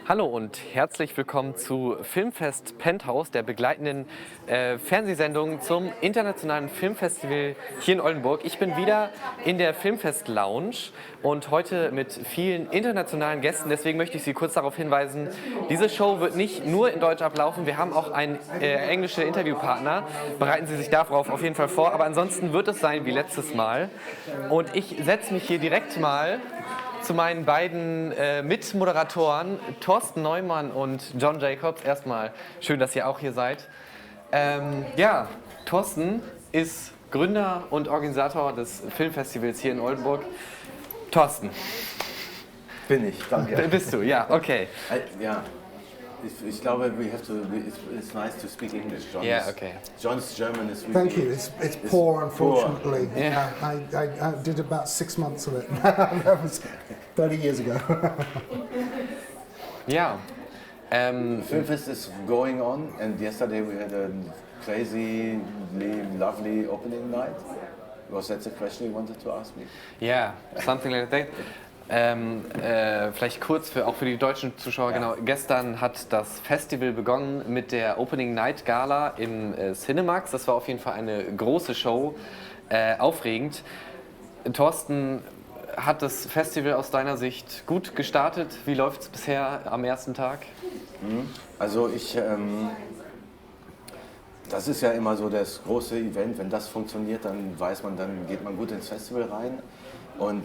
Hallo und herzlich willkommen zu Filmfest Penthouse, der begleitenden Fernsehsendung zum internationalen Filmfestival hier in Oldenburg. Ich bin wieder in der Filmfest Lounge und heute mit vielen internationalen Gästen. Deswegen möchte ich Sie kurz darauf hinweisen, diese Show wird nicht nur in Deutsch ablaufen. Wir haben auch einen englischen Interviewpartner. Bereiten Sie sich darauf auf jeden Fall vor. Aber ansonsten wird es sein wie letztes Mal. Und ich setze mich hier direkt mal zu meinen beiden Mitmoderatoren, Torsten Neumann und Jon Jabcobs. Erstmal schön, dass ihr auch hier seid. Torsten ist Gründer und Organisator des Filmfestivals hier in Oldenburg. Torsten. Bin ich, danke. Bist du, ja, okay. Ja, ich glaube, it's nice to speak English. Yeah, okay. John's German is really... Thank you. It's poor, unfortunately. Poor. Yeah. I did about 6 months of it. That was 30 years ago. Ja. Filmfest is going on, and yesterday we had a crazy, lovely opening night. Was that the question you wanted to ask me? Yeah, something like that. Vielleicht kurz auch für die deutschen Zuschauer, Ja. genau. Gestern hat das Festival begonnen mit der Opening Night Gala im Cinemax. Das war auf jeden Fall eine große Show, aufregend. Thorsten, hat das Festival aus deiner Sicht gut gestartet? Wie läuft es bisher am ersten Tag? Also das ist ja immer so das große Event, wenn das funktioniert, dann weiß man, dann geht man gut ins Festival rein. Und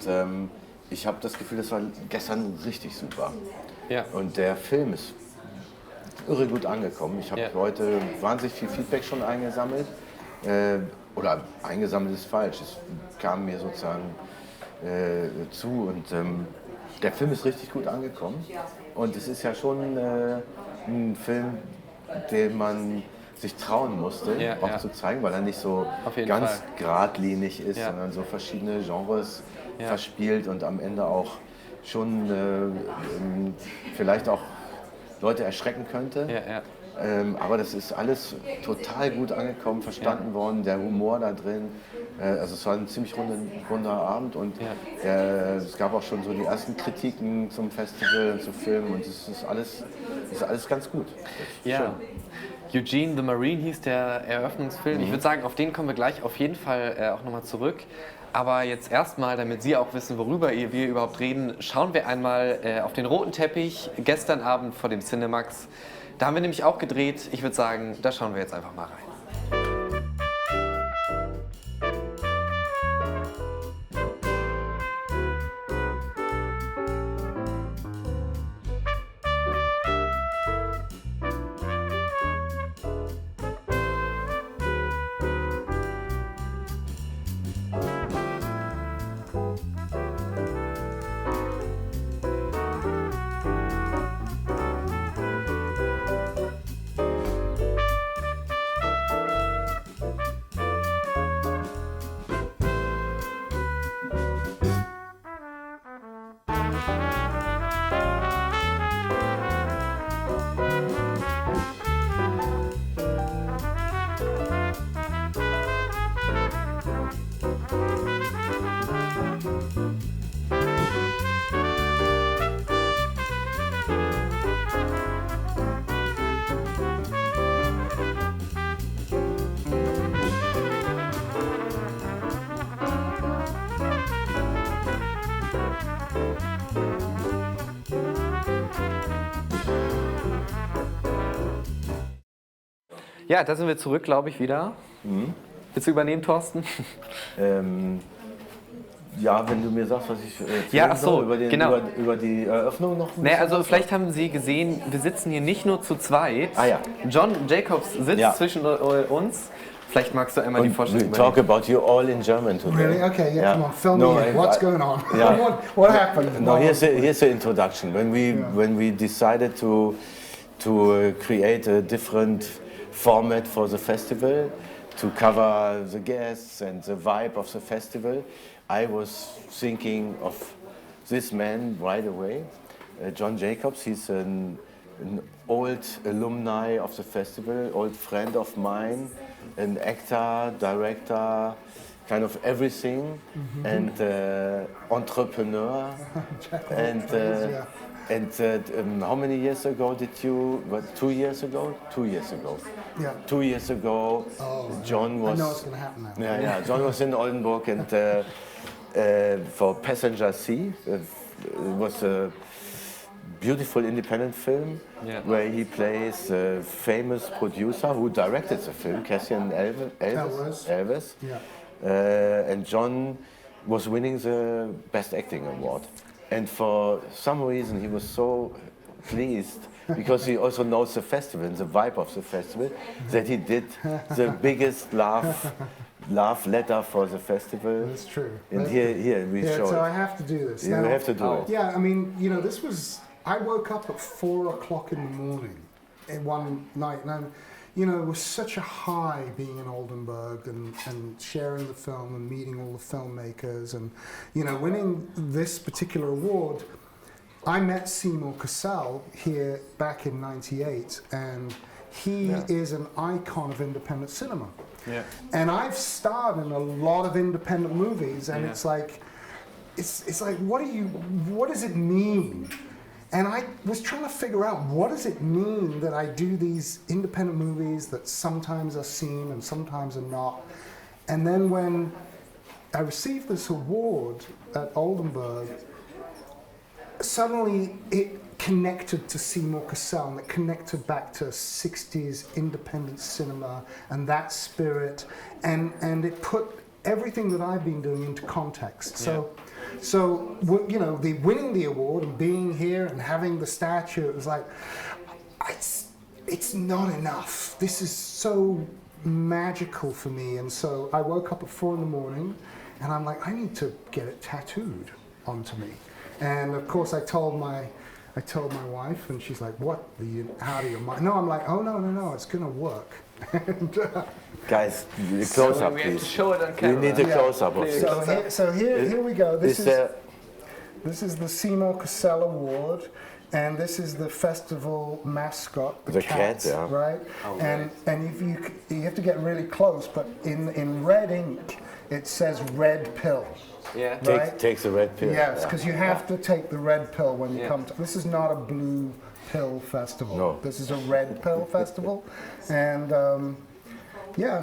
ich habe das Gefühl, das war gestern richtig super. Ja. Und der Film ist irre gut angekommen. Ich habe heute wahnsinnig viel Feedback schon eingesammelt. Oder eingesammelt ist falsch, es kam mir sozusagen zu. Und der Film ist richtig gut angekommen. Und es ist ja schon ein Film, den man sich trauen musste, auch zu zeigen, weil er nicht so ganz geradlinig ist, sondern so verschiedene Genres verspielt und am Ende auch schon vielleicht auch Leute erschrecken könnte. Aber das ist alles total gut angekommen, verstanden worden, der Humor da drin. Also es war ein ziemlich runder Abend und es gab auch schon so die ersten Kritiken zum Festival und zum Film und es ist alles ganz gut. Ja. Eugene the Marine hieß der Eröffnungsfilm. Ich würde sagen, auf den kommen wir gleich auf jeden Fall auch nochmal zurück. Aber jetzt erstmal, damit Sie auch wissen, worüber wir überhaupt reden, schauen wir einmal auf den roten Teppich gestern Abend vor dem Cinemax. Da haben wir nämlich auch gedreht. Ich würde sagen, da schauen wir jetzt einfach mal rein. Ja, da sind wir zurück, glaube ich, wieder. Willst du übernehmen, Thorsten? Ja, wenn du mir sagst, was ich soll, über die Eröffnung noch ein bisschen. Also vielleicht haben Sie gesehen, wir sitzen hier nicht nur zu zweit. Jon Jabcobs sitzt zwischen uns. Vielleicht magst du einmal die Vorstellung talk about you all in German today. Really? Okay, yeah, come on, fill me in. What's going on? What happened? No, here's the introduction. When we decided to create a different format for the festival, to cover the guests and the vibe of the festival, I was thinking of this man right away, Jon Jabcobs. He's an old alumni of the festival, old friend of mine, an actor, director, kind of everything, and entrepreneur, and And how many years ago did you? What, 2 years ago? 2 years ago. Yeah. 2 years ago, Jon was. I know it's going to happen now. Yeah. Jon was in Oldenburg, and for Passenger C, it was a beautiful independent film where he plays a famous producer who directed the film, Cassian Elvis. Yeah. And Jon was winning the Best Acting Award. And for some reason he was so pleased, because he also knows the festival and the vibe of the festival, that he did the biggest love letter for the festival. That's true. And here we show so it. I have to do this. You have to do it. Yeah, I mean, you know, this was, I woke up at 4 o'clock in the morning one night, and you know, it was such a high being in Oldenburg and sharing the film and meeting all the filmmakers and, you know, winning this particular award. I met Seymour Cassel here back in '98, and he is an icon of independent cinema. Yeah. And I've starred in a lot of independent movies, and it's like, what does it mean? And I was trying to figure out, what does it mean that I do these independent movies that sometimes are seen and sometimes are not? And then when I received this award at Oldenburg, suddenly it connected to Seymour Cassel, and it connected back to 60s independent cinema and that spirit, and it put everything that I've been doing into context. So, you know, winning the award and being here and having the statue, it was like, it's not enough. This is so magical for me. And so I woke up at 4 in the morning, and I'm like, I need to get it tattooed onto me. And of course, I told my wife, and she's like, "What? How do you mind?" No, I'm like, "Oh no, it's gonna work." And, guys, close up, we please. have to show it on camera. We need a close up of this. So here we go. This is the Seymour Cassel Award, and this is the festival mascot, the cat, right? Oh, and if you have to get really close, but in red ink it says red pill. Yeah. Right? Takes the red pill. Yes, because you have to take the red pill when you come to. This is not a blue pill festival. No. This is a red pill festival, and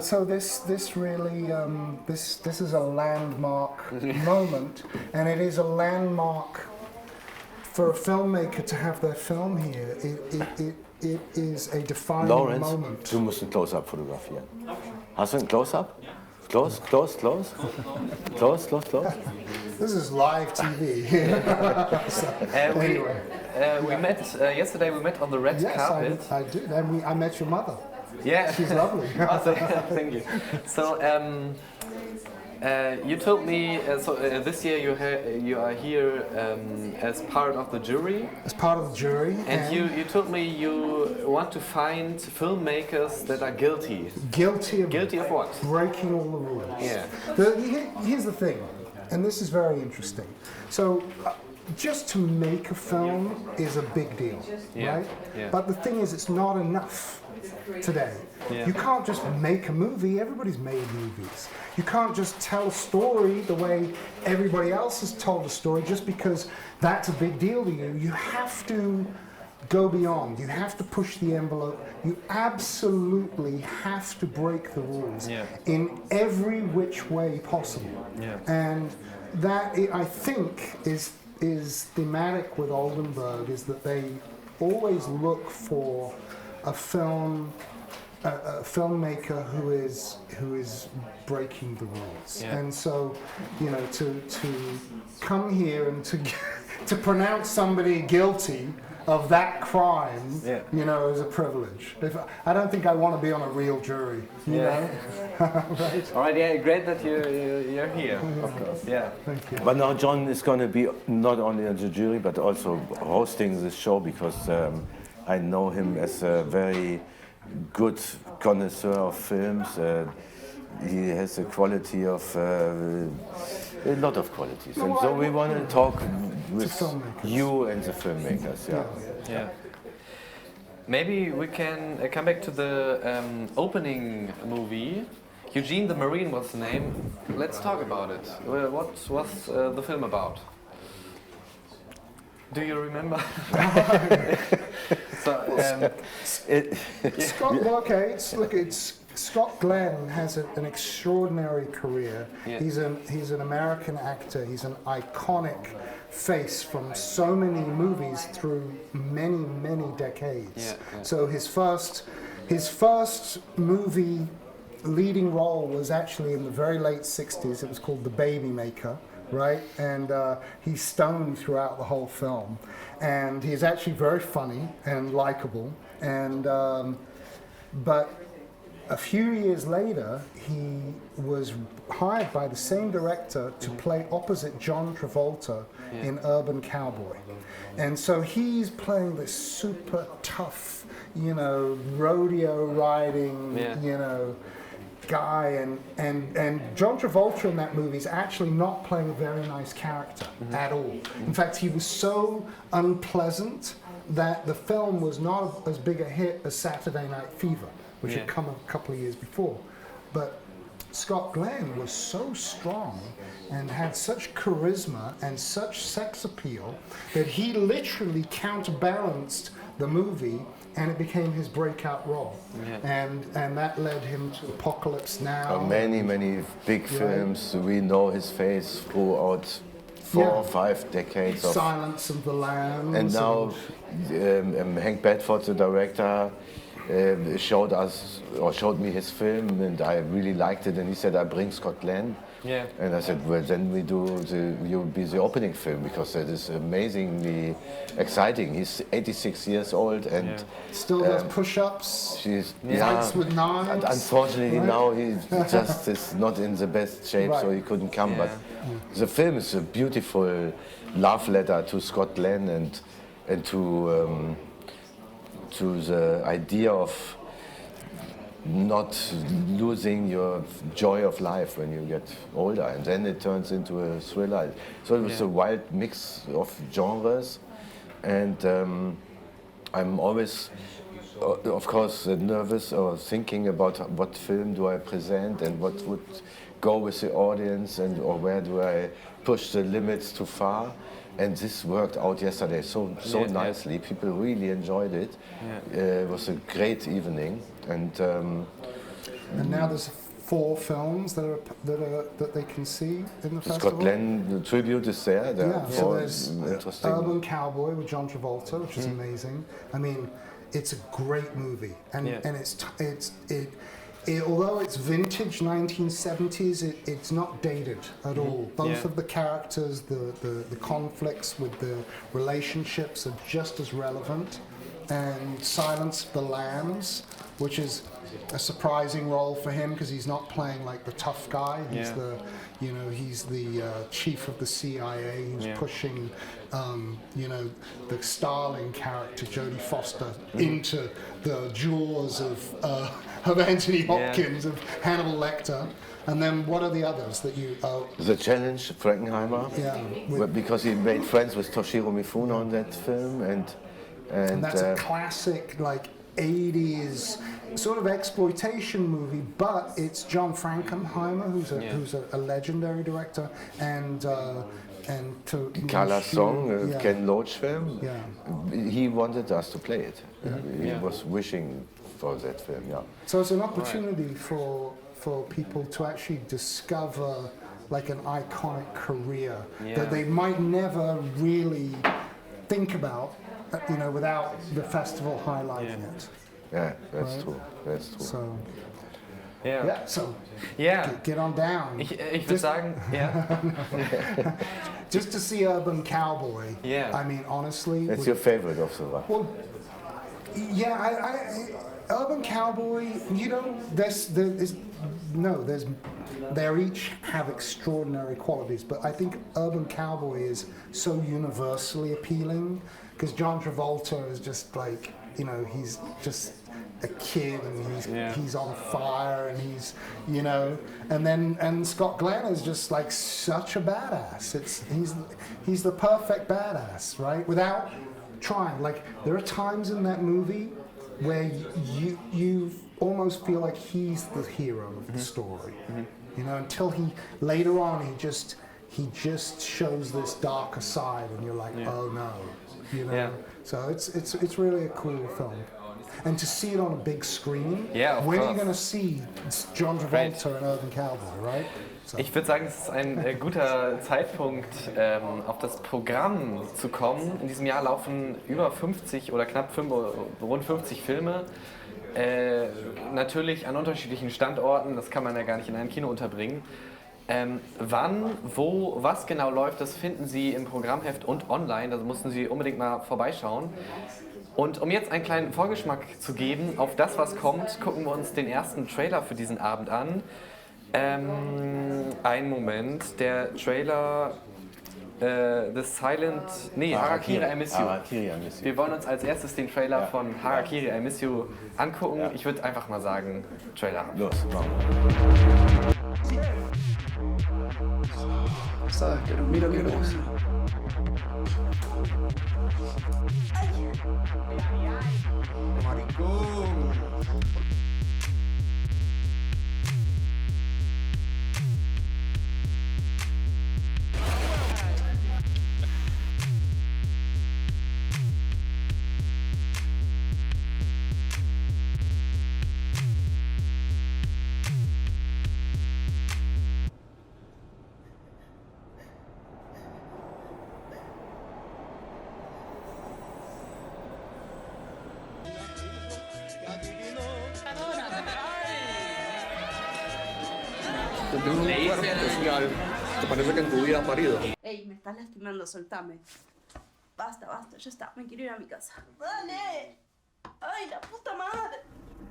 so this really this is a landmark moment, and it is a landmark for a filmmaker to have their film here. It is a defining moment. Lawrence, du musst ein Close-Up fotografieren. Hast du ein Close-Up? Close. This is live TV. Anyway. We met yesterday. We met on the red carpet. I did. And I met your mother. Yeah, she's lovely. Thank you. So you told me this year you are here as part of the jury. As part of the jury. And you told me you want to find filmmakers that are guilty. Guilty of what? Breaking all the rules. Yeah. Here's the thing, and this is very interesting. So. Just to make a film is a big deal, right? Yeah. But the thing is, it's not enough today. Yeah. You can't just make a movie. Everybody's made movies. You can't just tell a story the way everybody else has told a story just because that's a big deal to you. You have to go beyond. You have to push the envelope. You absolutely have to break the rules in every which way possible. Yeah. And that, I think, is thematic with Oldenburg, is that they always look for a filmmaker who is breaking the rules. Yeah. And so, you know, to come here and to pronounce somebody guilty of that crime, you know, is a privilege. I don't think I want to be on a real jury, you know? Right? All right, yeah, great that you're here, of course, yeah. Thank you. But now Jon is going to be not only on the jury, but also hosting this show, because I know him as a very good connoisseur of films. He has a quality of a lot of qualities, and so we want to talk with you and the filmmakers. Yeah. Maybe we can come back to the opening movie. Eugene the Marine was the name. Let's talk about it. What was the film about? Do you remember? Scott Glenn has an extraordinary career. Yeah. He's an American actor. He's an iconic face from so many movies through many decades. Yeah, yeah. So his first movie leading role was actually in the very late 60s. It was called The Baby Maker, right? And he's stoned throughout the whole film. And he's actually very funny and likable. And but a few years later, he was hired by the same director to play opposite John Travolta in Urban Cowboy. And so he's playing this super tough, rodeo riding, guy. And John Travolta in that movie is actually not playing a very nice character at all. In fact, he was so unpleasant that the film was not as big a hit as Saturday Night Fever, which had come a couple of years before. But Scott Glenn was so strong and had such charisma and such sex appeal that he literally counterbalanced the movie, and it became his breakout role. And that led him to Apocalypse Now. Many big films. We know his face throughout 4 or 5 decades of Silence of the Lambs. And now Hank Bedford, the director, showed me his film, and I really liked it. And he said, "I bring Scott Glenn." Yeah. And I said, "Well, then you'll be the opening film, because that is amazingly exciting." He's 86 years old and still does push-ups. Fights with knives. And unfortunately, now he just is not in the best shape, so he couldn't come. But the film is a beautiful love letter to Scott Glenn and to the idea of not losing your joy of life when you get older, and then it turns into a thriller. So it was a wild mix of genres, and I'm always, of course, nervous or thinking about what film do I present and what would go with the audience, or where do I push the limits too far. And this worked out yesterday so nicely. People really enjoyed it. It was a great evening, and now there's 4 films that they can see in the festival. Scott Glenn tribute is there. So there's interesting. Urban Cowboy with John Travolta, which is amazing. I mean, it's a great movie, and although it's vintage 1970s, it's not dated at all. Both of the characters, the conflicts with the relationships are just as relevant. And Silence of the Lambs, which is a surprising role for him because he's not playing like the tough guy. He's he's the chief of the CIA who's pushing, the Starling character, Jodie Foster, into the jaws of Anthony Hopkins, of Hannibal Lecter. And then what are the others that you... The Challenge, Frankenheimer, because he made friends with Toshiro Mifune on that film, and that's a classic, like, 80s sort of exploitation movie, but it's John Frankenheimer, who's a legendary director, and Color Song, Ken Loach film. He wanted us to play it. He was wishing for that film. So it's an opportunity for people to actually discover like an iconic career that they might never really think about, without the festival highlighting it. Yeah, that's true. That's true. So, get on down. Ich würde sagen, just to see Urban Cowboy. I mean, honestly. It's your favorite of the lot. Well, Urban Cowboy. They each have extraordinary qualities, but I think Urban Cowboy is so universally appealing because John Travolta is just like, he's just a kid and he's on fire and and Scott Glenn is just like such a badass. He's the perfect badass, right? Without trying. Like, there are times in that movie where you almost feel like he's the hero of the story. Until later on he he just shows this darker side, and you're like, oh no, you know. Yeah. So it's really a cool film. And to see it on a big screen, Yeah, of when are course. you going to see Jon Jabcobs and Urban Cowboy, right? So. Ich würde sagen, es ist ein guter Zeitpunkt, auf das Programm zu kommen. In diesem Jahr laufen über 50 oder rund 50 Filme. Natürlich an unterschiedlichen Standorten, das kann man ja gar nicht in einem Kino unterbringen. Wann, wo, was genau läuft, das finden Sie im Programmheft und online, da mussten Sie unbedingt mal vorbeischauen. Und um jetzt einen kleinen Vorgeschmack zu geben auf das, was kommt, gucken wir uns den ersten Trailer für diesen Abend an. Einen Moment, der Trailer Harakiri, I Miss You. Harakiri, I Miss You. Wir wollen uns als erstes den Trailer von Harakiri, I Miss You angucken. Ich würde einfach mal sagen, Trailer. Los, vamos. Sabes, pero mira qué cosa. Maricón. Te tengo un cuerpo especial. Te parece que en tu vida has parido. Ey, me estás lastimando, soltame. Basta, basta, ya está, me quiero ir a mi casa. ¡Dale! ¡Ay, la puta madre!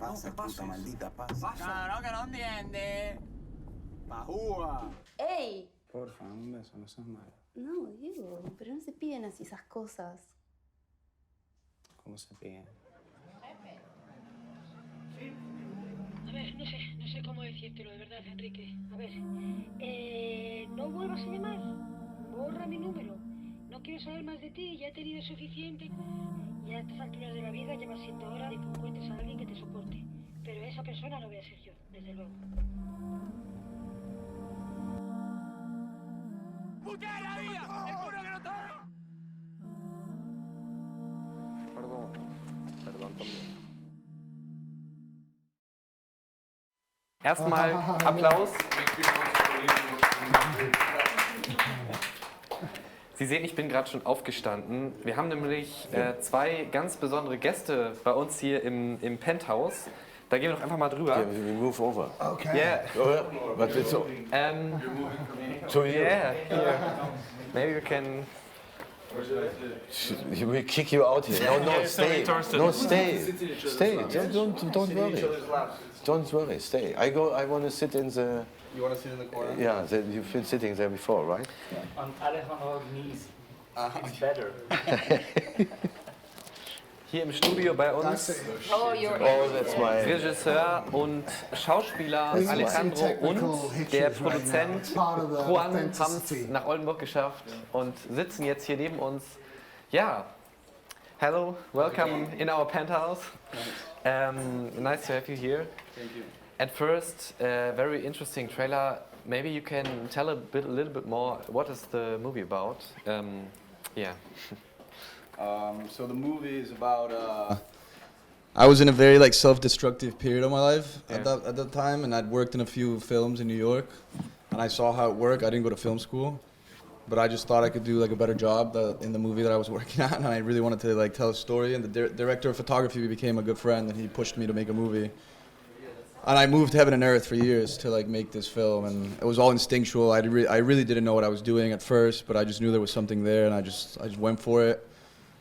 Pasa, puta maldita, pasa. Claro que no entiende. Pajúa. ¡Ey! Porfa, un beso, no seas malo. No, Diego, pero no se piden así esas cosas. ¿Cómo se pide? A ver, no sé cómo decírtelo, de verdad, Enrique. A ver, no vuelvas a llamar, borra mi número. No quiero saber más de ti, ya he tenido suficiente. Y a estas alturas de la vida ya va siendo hora de que encuentres a alguien que te soporte. Pero esa persona no voy a ser yo, desde luego. ¡Puñera, Día! ¡Te juro que no te... Pardon, Tommy. Erstmal Applaus. Sie sehen, ich bin gerade schon aufgestanden. Wir haben nämlich zwei ganz besondere Gäste bei uns hier im Penthouse. Da gehen wir doch einfach mal drüber. Okay, we move over. Okay. Yeah. But it's so Yeah. Here. Maybe we can. we kick you out here. No, stay. No, stay. Stay. Don't worry. Don't worry. Stay. I want to sit in the. You want to sit in the corner? Yeah, you've been sitting there before, right? On Alejandro's knees. It's better. Hier im Studio bei uns Oh, you're Oh, that's my. Regisseur und Schauspieler Alejandro und der Produzent Juan haben es nach Oldenburg geschafft und sitzen jetzt hier neben uns. Ja, hello, welcome in our penthouse. Nice to have you here. Thank you. At first, very interesting trailer. Maybe you can tell a little bit more. What is the movie about? Yeah. So the movie is about. I was in a very like self-destructive period of my life Yeah. at that time, and I'd worked in a few films in New York, and I saw how it worked. I didn't go to film school, but I just thought I could do like a better job in the movie that I was working on, and I really wanted to like tell a story. And the director of photography became a good friend, and he pushed me to make a movie. And I moved heaven and earth for years to like make this film, and it was all instinctual. I really didn't know what I was doing at first, but I just knew there was something there, and I just went for it.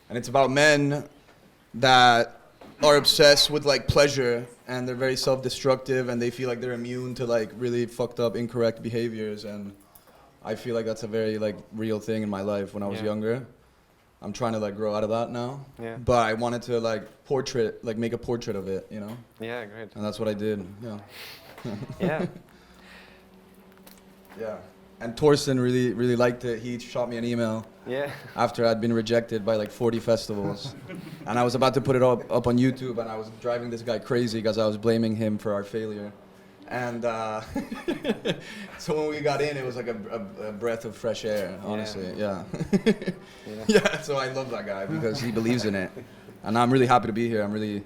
And it's about men that are obsessed with like pleasure, and they're very self-destructive, and they feel like they're immune to like really fucked up, incorrect behaviors. And I feel like that's a very like real thing in my life when I was younger. I'm trying to like grow out of that now. Yeah. But I wanted to like make a portrait of it, you know? Yeah, great. And that's what I did, yeah. Yeah. Yeah. And Torsten really liked it. He shot me an email Yeah. after I'd been rejected by like 40 festivals. And I was about to put it up on YouTube, and I was driving this guy crazy because I was blaming him for our failure. And so when we got in, it was like a breath of fresh air, honestly. Yeah. Yeah, so I love that guy because he believes in it. And I'm really happy to be here. I'm really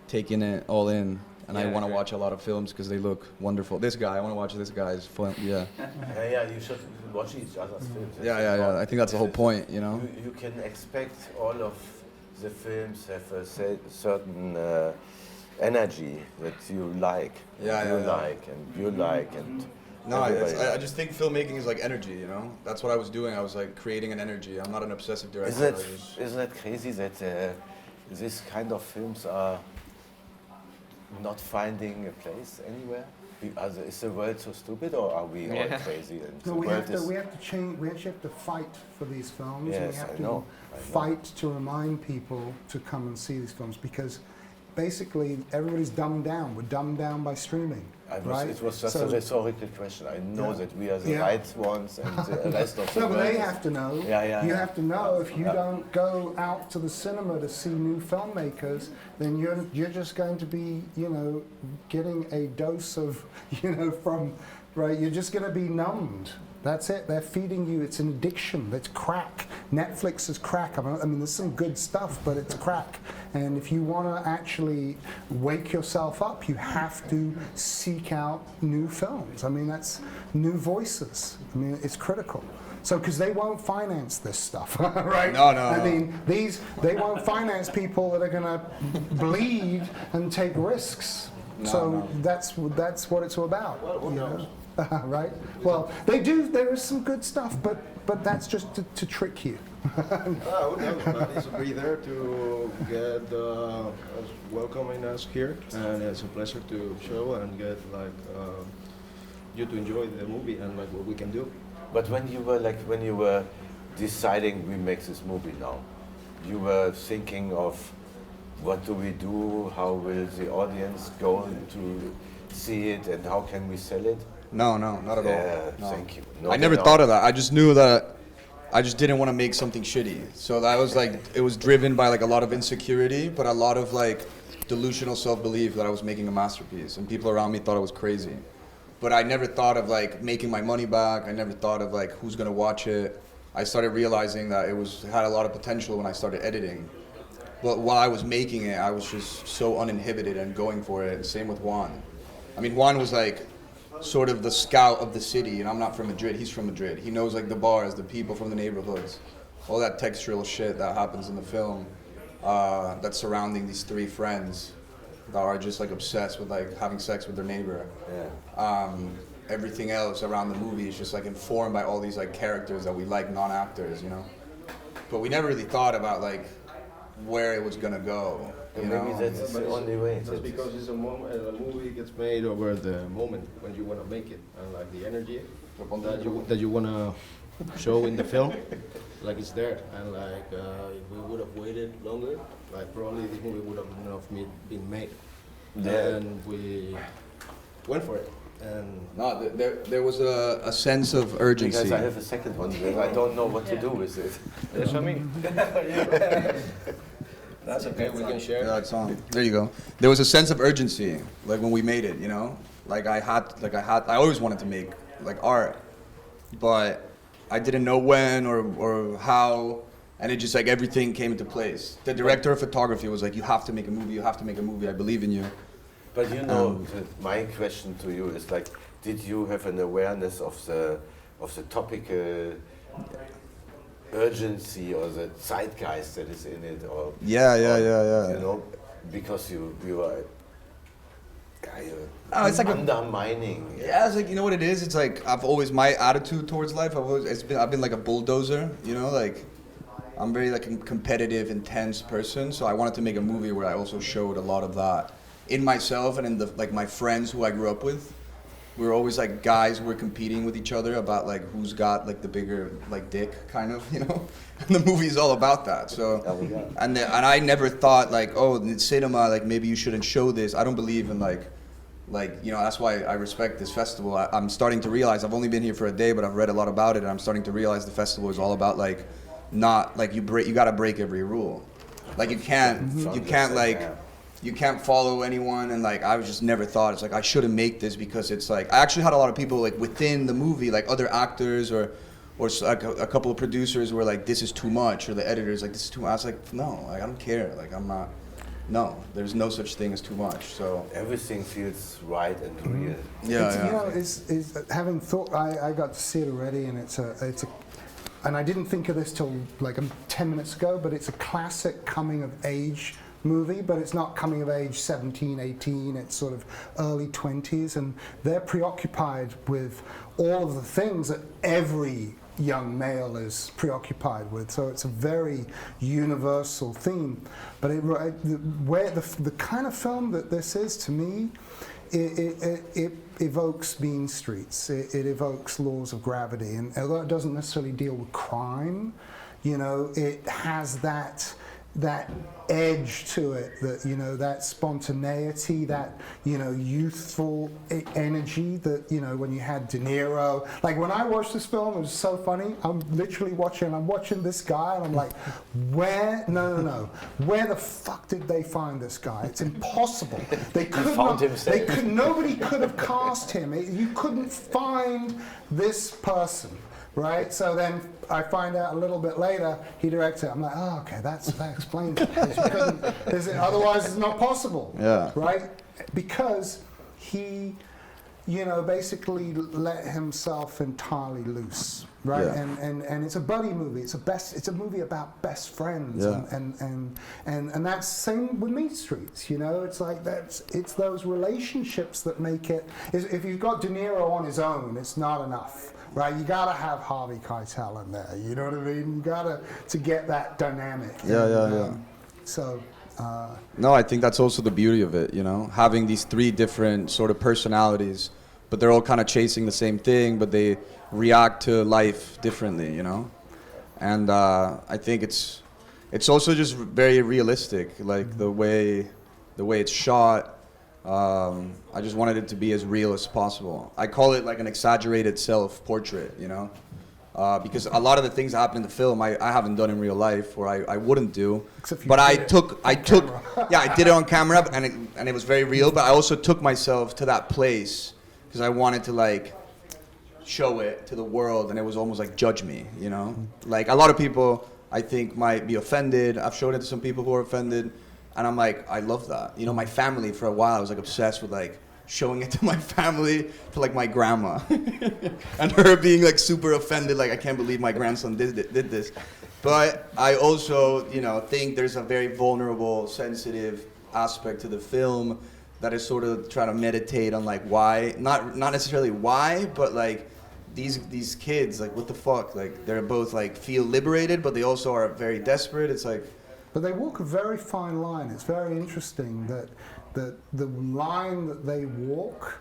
taking it all in. And I want to watch a lot of films because they look wonderful. This guy, I want to watch this guy's film. Yeah. Yeah, you should watch each other's films. Yeah. I think that's the whole point, you know? You can expect all of the films have a certain energy that you like. You like. No, I just think filmmaking is like energy, you know? That's what I was doing. I was like creating an energy. I'm not an obsessive director. Isn't it crazy that this kind of films are not finding a place anywhere? Is the world so stupid, or are we all crazy? No, we have to change. We actually have to fight for these films. Yes, and we have to fight to remind people to come and see these films because basically everybody's dumbed down. We're dumbed down by streaming. Right? It was just a rhetorical question. I know that we are the right ones and the rest of the No, world. but they have to know. You have to know if you don't go out to the cinema to see new filmmakers, then you're just going to be, getting a dose of, you're just going to be numbed. That's it. They're feeding you. It's an addiction. That's crack. Netflix is crack. I mean, there's some good stuff, but it's crack. And if you want to actually wake yourself up, you have to seek out new films. I mean, that's new voices. I mean, it's critical. So, because they won't finance this stuff, right? No. I mean, they won't finance people that are going to bleed and take risks. That's what it's all about. Well, who knows? Right? Well, they do. There is some good stuff, but that's just to trick you. Who knows? But it's a breather to get welcoming us here, and it's a pleasure to show and get you to enjoy the movie and what we can do. But when you were deciding we make this movie now, you were thinking of what do we do? How will the audience go to see it, and how can we sell it? No, not at all. No. Thank you. I never thought of that. I just knew that I just didn't want to make something shitty. So that was it was driven by a lot of insecurity, but a lot of delusional self-belief that I was making a masterpiece, and people around me thought I was crazy. But I never thought of making my money back. I never thought of who's gonna watch it. I started realizing that it had a lot of potential when I started editing. But while I was making it, I was just so uninhibited and going for it. And same with Juan. I mean, Juan was sort of the scout of the city, and I'm not from Madrid. He's from Madrid. He knows the bars, the people from the neighborhoods, all that textural shit that happens in the film that's surrounding these three friends that are just obsessed with having sex with their neighbor. Everything else around the movie is just informed by all these characters that we non-actors, But we never really thought about where it was gonna go. Maybe that's the only way. That's because it's a movie gets made over the moment when you want to make it, and the energy that you want to show in the film, it's there. And if we would have waited longer, probably this movie would have not been made. And we went for it. And no, there was a sense of urgency. Because I have a second one, I don't know what to do with it. Show me. That's okay, we can share. Yeah, it's on. There you go. There was a sense of urgency, when we made it, I always wanted to make art, but I didn't know when or how, and it just everything came into place. The director of photography was you have to make a movie, I believe in you. But my question to you is did you have an awareness of the topical urgency or the zeitgeist that is in it, or because you were it's undermining. Yeah, it's you know what it is. It's I've always my attitude towards life. I've been a bulldozer. I'm very competitive, intense person. So I wanted to make a movie where I also showed a lot of that in myself and in the my friends who I grew up with. We were always guys who were competing with each other about who's got the bigger dick kind of, And the movie's all about that. So and I never thought in cinema maybe you shouldn't show this. I don't believe in that's why I respect this festival. I'm starting to realize I've only been here for a day, but I've read a lot about it, and I'm starting to realize the festival is all about not you gotta break every rule. You can't you can't follow anyone, and like I was just never thought it's like I shouldn't make this because it's like I actually had a lot of people like within the movie, like other actors or like a couple of producers were like, this is too much, or the editors like, this is too much. I was like, no, like, I don't care, like I'm not. No, there's no such thing as too much. So everything feels right and real. Yeah, You know, is having thought. I got to see it already, and it's a, and I didn't think of this till like 10 minutes ago. But it's a classic coming of age movie. But it's not coming of age 17, 18. It's sort of early 20s, and they're preoccupied with all of the things that every young male is preoccupied with, so it's a very universal theme. But the kind of film that this is, to me, it evokes mean streets. It evokes laws of gravity, and although it doesn't necessarily deal with crime, you know, it has that edge to it, that, you know, that spontaneity, that, you know, youthful energy that, you know, when you had De Niro. Like when I watched this film, it was so funny. I'm watching this guy, and I'm like, where the fuck did they find this guy? It's impossible. Nobody could have cast him. You couldn't find this person. Right, so then I find out a little bit later he directed it. I'm like, oh, okay, that explains it. Otherwise, it's not possible. Yeah. Right, because he, you know, basically let himself entirely loose. Right, Yeah. and it's a buddy movie. It's a movie about best friends. Yeah. And that's same with Mean Streets. You know, it's like it's those relationships that make it. If you've got De Niro on his own, it's not enough. Right, you gotta have Harvey Keitel in there. You know what I mean? You gotta to get that dynamic. Yeah. So. No, I think that's also the beauty of it. You know, having these three different sort of personalities, but they're all kind of chasing the same thing, but they react to life differently. You know, and I think it's also just very realistic, like the way it's shot. I just wanted it to be as real as possible. I call it like an exaggerated self-portrait, you know, because a lot of the things that happen in the film I haven't done in real life, or I wouldn't do. But I took, yeah, I did it on camera, and it was very real. But I also took myself to that place because I wanted to like show it to the world, and it was almost like judge me, you know. Like a lot of people I think might be offended. I've shown it to some people who are offended. And I'm like, I love that. You know, my family for a while, I was like obsessed with like showing it to my family, to like my grandma. And her being like super offended, like I can't believe my grandson did this. But I also, you know, think there's a very vulnerable, sensitive aspect to the film that is sort of trying to meditate on like why, not necessarily why, but like these kids, like what the fuck? Like they're both like feel liberated, but they also are very desperate. It's like, but they walk a very fine line. It's very interesting that the line that they walk.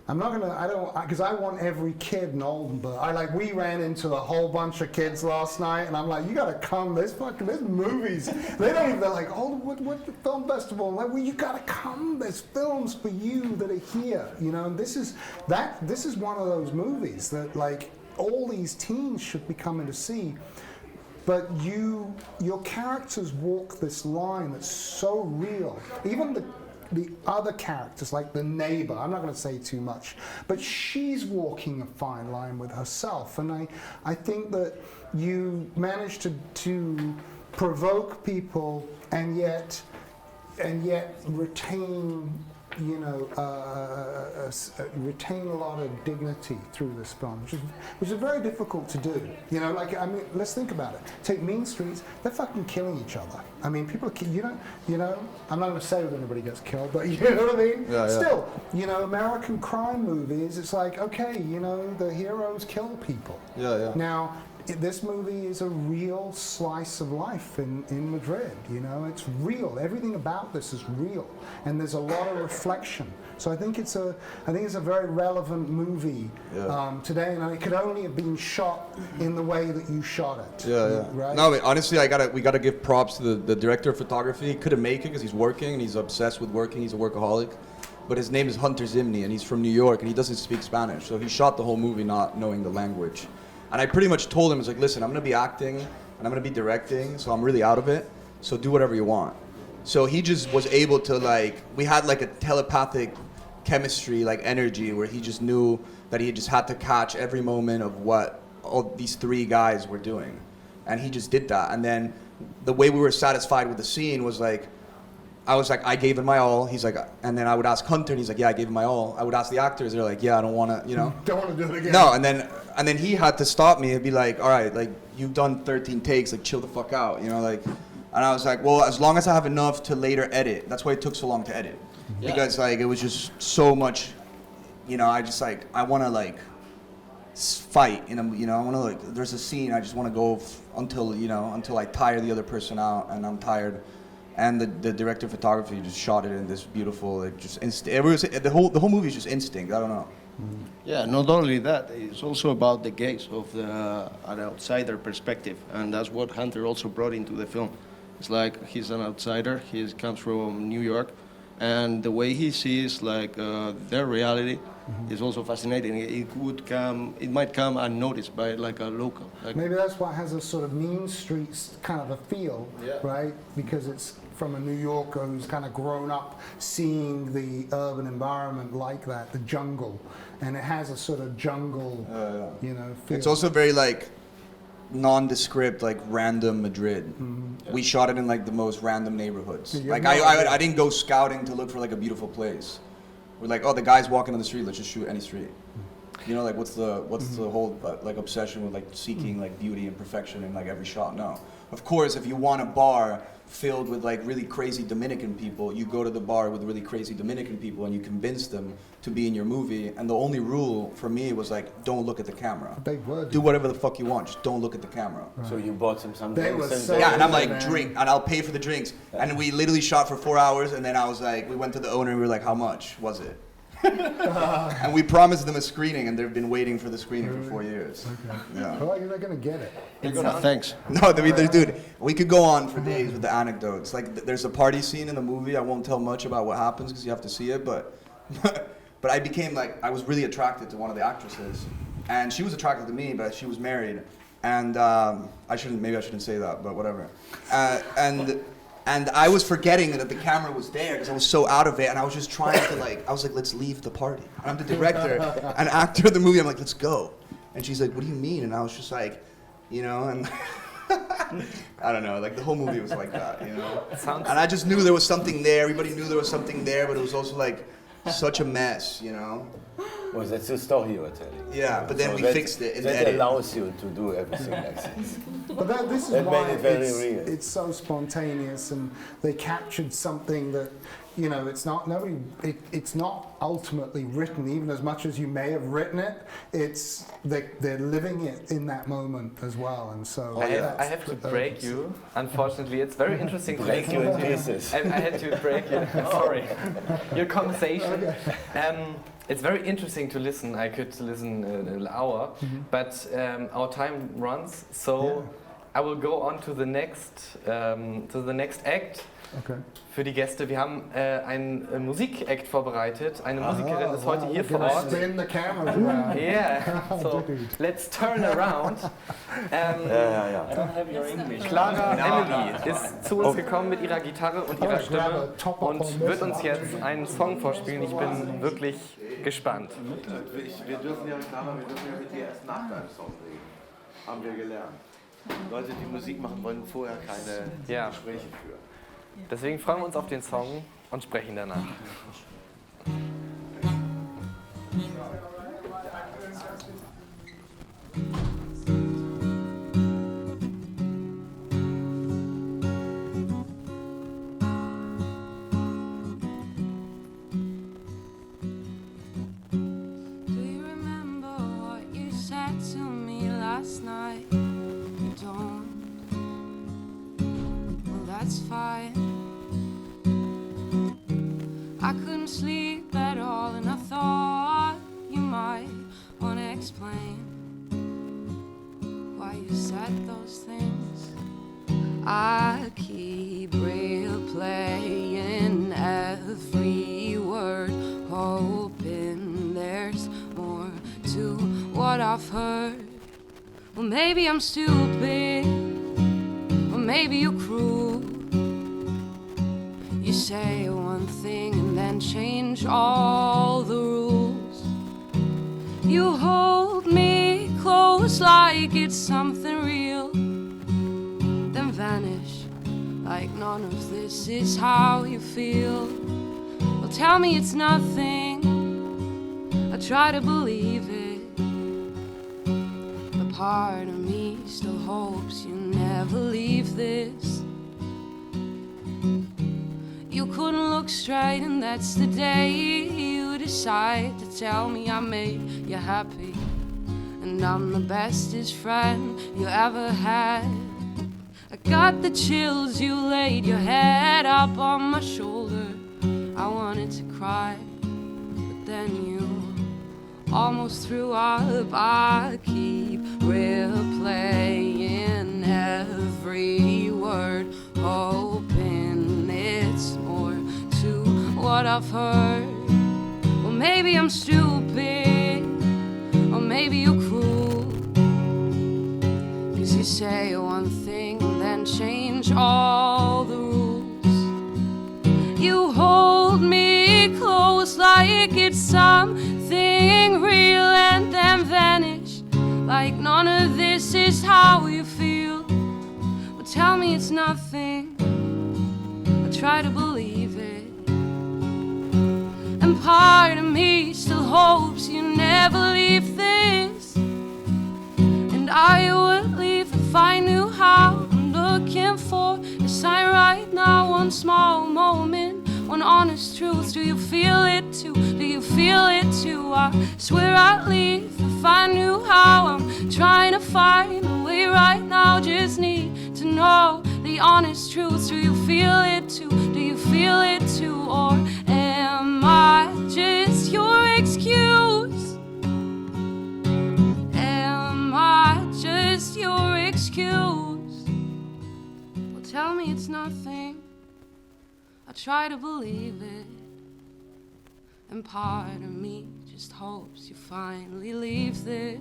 Because I want every kid in Oldenburg. We ran into a whole bunch of kids last night, and I'm like, you gotta come. There's movies. They don't even. They're like, oh, what the film festival? I'm like, well, you gotta come. There's films for you that are here. You know, and this is one of those movies that like all these teens should be coming to see. But your characters walk this line that's so real. Even the other characters, like the neighbor, I'm not going to say too much, but she's walking a fine line with herself. And I think that you managed to provoke people and yet retain, you know, retain a lot of dignity through this film, which is very difficult to do. You know, like, I mean, let's think about it. Take Mean Streets, they're fucking killing each other. I mean, people are, you know, I'm not going to say that anybody gets killed, but you know what I mean? Yeah. Still, you know, American crime movies, it's like, okay, you know, the heroes kill people. Yeah. Now, this movie is a real slice of life in Madrid. You know, it's real. Everything about this is real, and there's a lot of reflection. So I think it's a very relevant movie today, and it could only have been shot in the way that you shot it. Yeah. Right? No, but honestly, we gotta give props to the director of photography. He couldn't make it because he's working, and he's obsessed with working. He's a workaholic. But his name is Hunter Zimny, and he's from New York, and he doesn't speak Spanish. So he shot the whole movie not knowing the language. And I pretty much told him, I was like, listen, I'm going to be acting and I'm going to be directing, so I'm really out of it. So do whatever you want. So he just was able to like, we had like a telepathic chemistry, like energy, where he just knew that he just had to catch every moment of what all these three guys were doing. And he just did that. And then the way we were satisfied with the scene was like, I was like, I gave it my all. He's like, and then I would ask Hunter, and he's like, yeah, I gave it my all. I would ask the actors, they're like, yeah, I don't want to, you know. Don't want to do it again. No, and then he had to stop me and be like, all right, like, you've done 13 takes, like, chill the fuck out, you know, like. And I was like, well, as long as I have enough to later edit. That's why it took so long to edit. Yeah. Because, like, it was just so much, you know, I just, like, I want to, like, fight, you know, I want to, like, there's a scene, I just want to go until I tire the other person out, and I'm tired. And the director of photography just shot it in this beautiful, like, just instinct. The whole movie is just instinct. I don't know. Yeah, not only that, it's also about the gaze of an outsider perspective, and that's what Hunter also brought into the film. It's like he's an outsider. He comes from New York, and the way he sees like their reality is also fascinating. It might come unnoticed by like a local. Like, maybe that's why it has a sort of mean streets kind of a feel, right? Because it's from a New Yorker who's kind of grown up seeing the urban environment like that, the jungle, and it has a sort of jungle, you know, feel. It's also very like nondescript, like random Madrid. We shot it in like the most random neighborhoods. Like I didn't go scouting to look for like a beautiful place. We're like, oh, the guy's walking on the street, let's just shoot any street. You know, like what's the whole like obsession with like seeking like beauty and perfection in like every shot? No. Of course, if you want a bar filled with like really crazy Dominican people, you go to the bar with really crazy Dominican people and you convince them to be in your movie. And the only rule for me was like, don't look at the camera. They would. Do whatever the fuck you want, just don't look at the camera. Right. So you bought some drinks? Yeah, and I'm like, drink, and I'll pay for the drinks. And we literally shot for 4 hours, and then I was like, we went to the owner and we were like, how much was it? And we promised them a screening, and they've been waiting for the screening for 4 years. Okay. Yeah. Well, they're gonna get it. Thanks. No, dude, we could go on for days with the anecdotes. Like, there's a party scene in the movie. I won't tell much about what happens because you have to see it. But I became like, I was really attracted to one of the actresses, and she was attracted to me, but she was married, and maybe I shouldn't say that, but whatever. And I was forgetting that the camera was there because I was so out of it, and I was just trying to like, I was like, let's leave the party. And I'm the director and actor of the movie. I'm like, let's go. And she's like, what do you mean? And I was just like, you know, and I don't know, like the whole movie was like that, you know. And I just knew there was something there. Everybody knew there was something there, but it was also like such a mess, you know. Well, that's the story you were telling. Yeah, but then we fixed it in the edit. That allows you to do everything like this. But this is that why made it very real. It's so spontaneous, and they captured something that, you know, it's not ultimately written, even as much as you may have written it. It's they're living it in that moment as well, and so I have to break you. Unfortunately, it's very interesting to break you in pieces. I had to break you. Sorry, your conversation. It's very interesting to listen. I could listen an hour, but our time runs, so I will go on to the next act. Okay. Für die Gäste. Wir haben einen Musikakt vorbereitet. Eine Musikerin ist heute hier vor Ort. Spin the camera around. Yeah, so let's turn around. I don't have your English. Clara Emily ist zu uns gekommen mit ihrer Gitarre und ihrer Stimme und wird uns jetzt einen Song vorspielen. Ich bin wirklich gespannt. Wir dürfen ja mit dir erst nach deinem Song reden. Haben wir gelernt. Leute, die Musik machen, wollen vorher keine Gespräche führen. Deswegen freuen wir uns auf den Song und sprechen danach. Do you remember what you said to me last night? You don't. Well, that's fine. I couldn't sleep at all, and I thought you might want to explain why you said those things. I keep replaying every word, hoping there's more to what I've heard. Well, maybe I'm stupid, or maybe you're cruel. say one thing and then change all the rules. You hold me close like it's something real, then vanish like none of this is how you feel. Well, tell me it's nothing, I try to believe it, but part of me still hopes you never leave this. You couldn't look straight and that's the day you decide to tell me I made you happy and I'm the bestest friend you ever had. I got the chills, you laid your head up on my shoulder. I wanted to cry, but then you almost threw up. I keep replaying every word, hoping it's more to what I've heard. Well, maybe I'm stupid, or maybe you're cruel, 'cause you say one thing and then change all the rules. You hold me close like it's something real and then vanish like none of this is how you feel. Well, tell me it's nothing, I try to believe it, and part of me still hopes you never leave this, and I would leave if I knew how. I'm looking for a sign right now, one small moment, one honest truth. Do you feel it too? Do you feel it too? I swear I'd leave if I knew how. I'm trying to find a way right now, just need to know the honest truth. Do you feel it too? Do you feel it too? Or am I just your excuse? Am I just your excuse? Well, tell me it's nothing, I try to believe it, and part of me just hopes you finally leave this.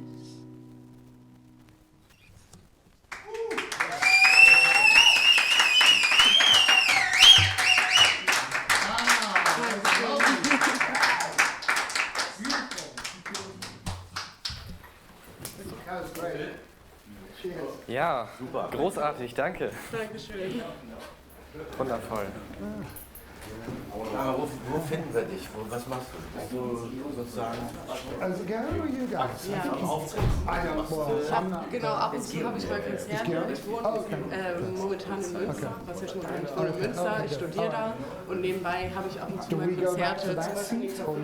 Ja, super. Großartig, danke. Dankeschön. Wundervoll. Aber wo finden wir dich? Was machst du? Bist du sozusagen Also gerne oder you guys? Ja. Genau, ab und zu habe ich mal Konzerte. Ich wohne momentan in Münster, was ja schon mal ich wohne in Münster, ich studiere da und nebenbei habe ich ab und zu mal Konzerte. Zum Beispiel nächste Woche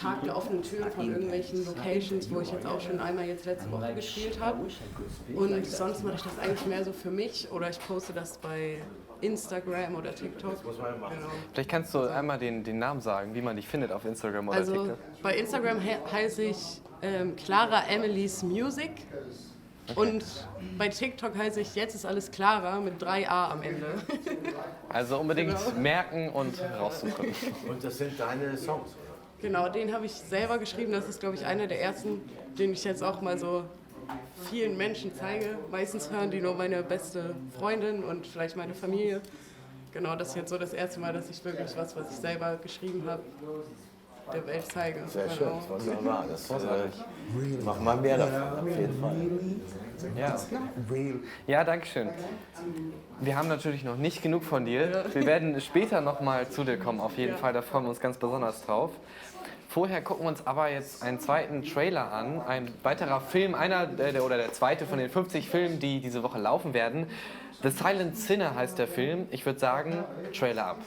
Tag der offenen Türen von irgendwelchen Locations, wo ich jetzt auch schon einmal jetzt letzte Woche gespielt habe. Und sonst mache ich das eigentlich mehr so für mich oder ich poste das bei Instagram oder TikTok. Genau. Vielleicht kannst du einmal den Namen sagen, wie man dich findet auf Instagram oder also, TikTok. Bei Instagram heiße ich Clara Emily's Music. Okay. Und bei TikTok heiße ich Jetzt ist alles Clara mit 3a am Ende. Also unbedingt merken und raussuchen. Und das sind deine Songs, oder? Genau, den habe ich selber geschrieben. Das ist, glaube ich, einer der ersten, den ich jetzt auch mal so vielen Menschen zeige. Meistens hören die nur meine beste Freundin und vielleicht meine Familie. Genau, das ist jetzt so das erste Mal, dass ich wirklich was ich selber geschrieben habe, der Welt zeige. Sehr schön, wunderbar. Das machen wir mehr davon, auf jeden Fall. Ja, danke schön. Wir haben natürlich noch nicht genug von dir. Wir werden später nochmal zu dir kommen, auf jeden Fall. Da freuen wir uns ganz besonders drauf. Vorher gucken wir uns aber jetzt einen zweiten Trailer an. Ein weiterer Film, der zweite von den 50 Filmen, die diese Woche laufen werden. The Silent Sinner heißt der Film. Ich würde sagen, Trailer ab.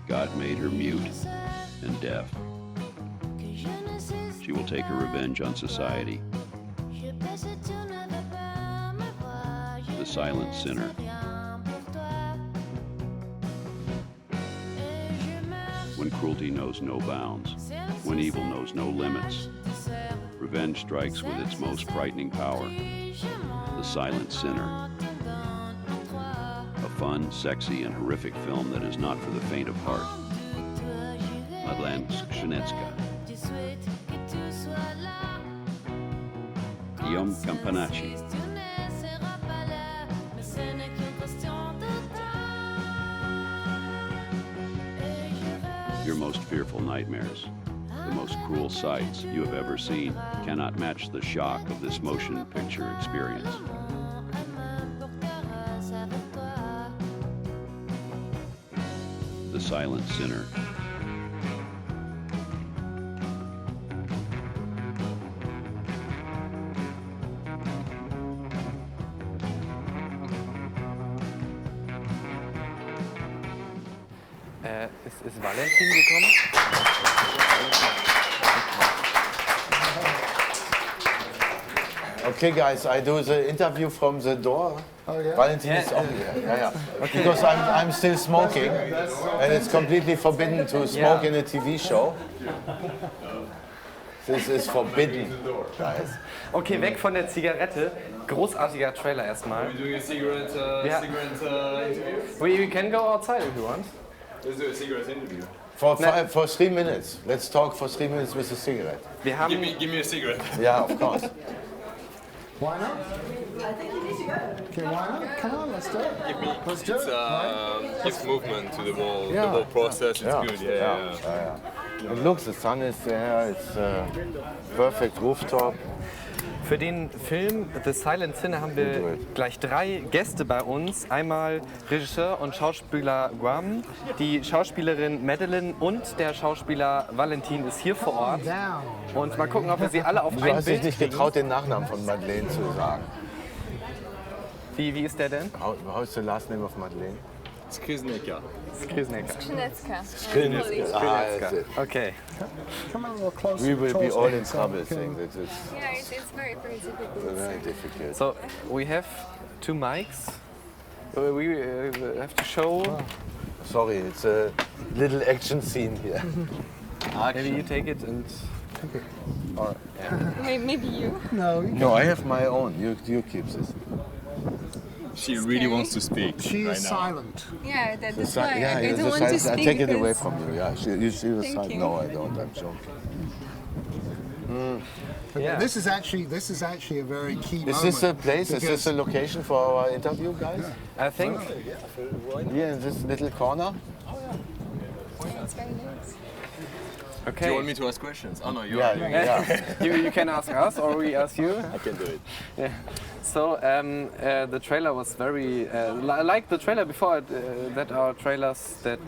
God made her mute and deaf. She will take her revenge on society. The silent sinner. cruelty knows no bounds, when evil knows no limits. Revenge strikes with its most frightening power, the silent sinner. A fun, sexy, and horrific film that is not for the faint of heart. Madeleine Sznetska. Guillaume Campanacci. Your most fearful nightmares, the most cruel sights you have ever seen, cannot match the shock of this motion picture experience. The Silent Sinner. Ist Valentin gekommen? Okay, guys, I do the interview from the door. Oh, yeah? Valentin is on here. Yeah. Okay. Because I'm still smoking, and it's completely forbidden to smoke in a TV show. This is forbidden, guys. Okay, weg von der Zigarette. Großartiger Trailer erstmal. Are we doing a cigarette interview? We can go outside if you want. Let's do a cigarette interview. For 3 minutes. Let's talk for 3 minutes with a cigarette. Wir haben Give me a cigarette. Yeah, of course. Why not? I think you need to go. Okay, why not? Come on, let's do it. Let's do it. Gives movement to the whole process. It's good. Yeah. And look, the sun is there. It's perfect rooftop. Für den Film The Silent Sinner haben wir gleich 3 Gäste bei uns. Einmal Regisseur und Schauspieler Guam, die Schauspielerin Madeleine und der Schauspieler Valentin ist hier vor Ort. Und mal gucken, ob wir sie alle auf ein Bild Du hast dich nicht getraut, den Nachnamen von Madeleine zu sagen. Wie ist der denn? How's the last name of Madeleine? Skrzynecka. Skrzynecka. That's it. Okay. Come on a little closer. We will be all in so trouble we can- saying that it's Yeah, it's very difficult. very difficult. So we have 2 mics. We have to show. Sorry, it's a little action scene here. Maybe you take it and. Or, Maybe you. no, I have my own. You keep this. She really wants to speak. She right is now. silent. Yeah, that's why Yeah, I the don't want to silence. I speak. take it away because- from you. Yeah, you see the Thank side. you. No, I don't. I'm joking. Yeah. This is actually a very key Is moment. this a place? Is because- this a location for our interview, guys? I think. Here in this little corner. It's very nice. Okay. Do you want me to ask questions? Oh no, you Yeah, are. yeah. you can ask us or we ask you. I can do it. Yeah. So the trailer was very like the trailer before that are trailers that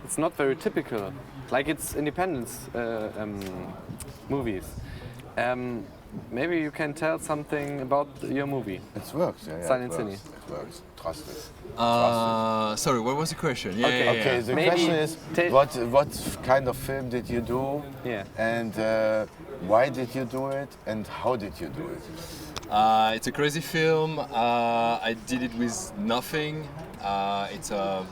it's not very typical, like it's independence movies. Maybe you can tell something about your movie. It works. Yeah, Silent it Cine. works. It works. Trust it. Sorry, what was the question? Okay, the Maybe question is, what kind of film did you do? Yeah. And why did you do it? And how did you do it? It's a crazy film. I did it with nothing. It's a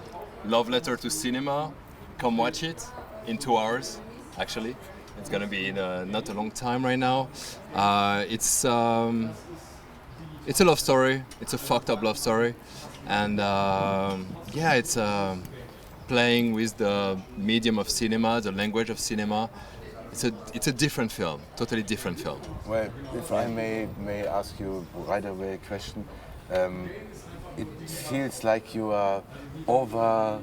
love letter to cinema. Come watch it in 2 hours, actually. It's gonna be in not a long time right now. It's a love story. It's a fucked up love story, and yeah, it's playing with the medium of cinema, the language of cinema. It's a different film, totally different film. Well, if I may ask you right away a question, it feels like you are over.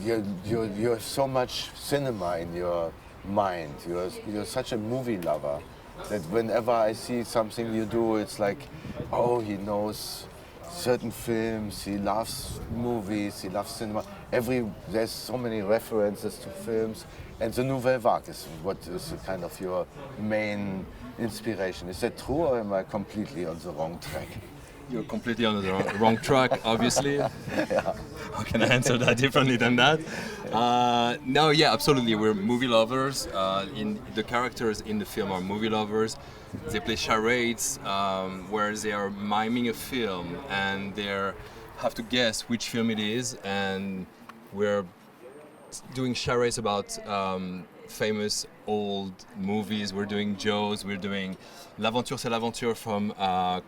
You have so much cinema in your mind. You're such a movie lover that whenever I see something you do, it's like, oh, he knows certain films. He loves movies. He loves cinema. There's so many references to films, and the Nouvelle Vague is what is kind of your main inspiration. Is that true, or am I completely on the wrong track? You're completely on the wrong track, obviously. Yeah. How can I answer that differently than that? No, yeah, absolutely. We're movie lovers. The characters in the film are movie lovers. They play charades where they are miming a film and they're have to guess which film it is, and we're doing charades about famous old movies. We're doing Jaws, we're doing L'Aventure c'est l'Aventure from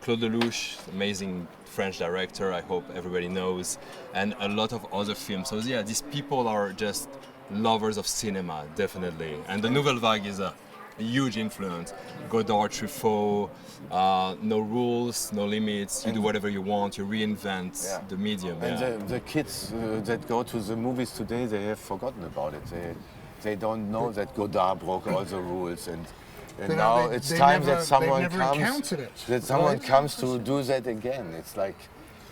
Claude Lelouch, amazing French director, I hope everybody knows, and a lot of other films. So yeah, these people are just lovers of cinema, definitely. And the Nouvelle Vague is a huge influence. Godard, Truffaut, no rules, no limits, you do whatever you want, you reinvent the medium. And the kids that go to the movies today, they have forgotten about it. They don't know that Godard broke all the rules, and now it's time that someone comes to do that again. It's like,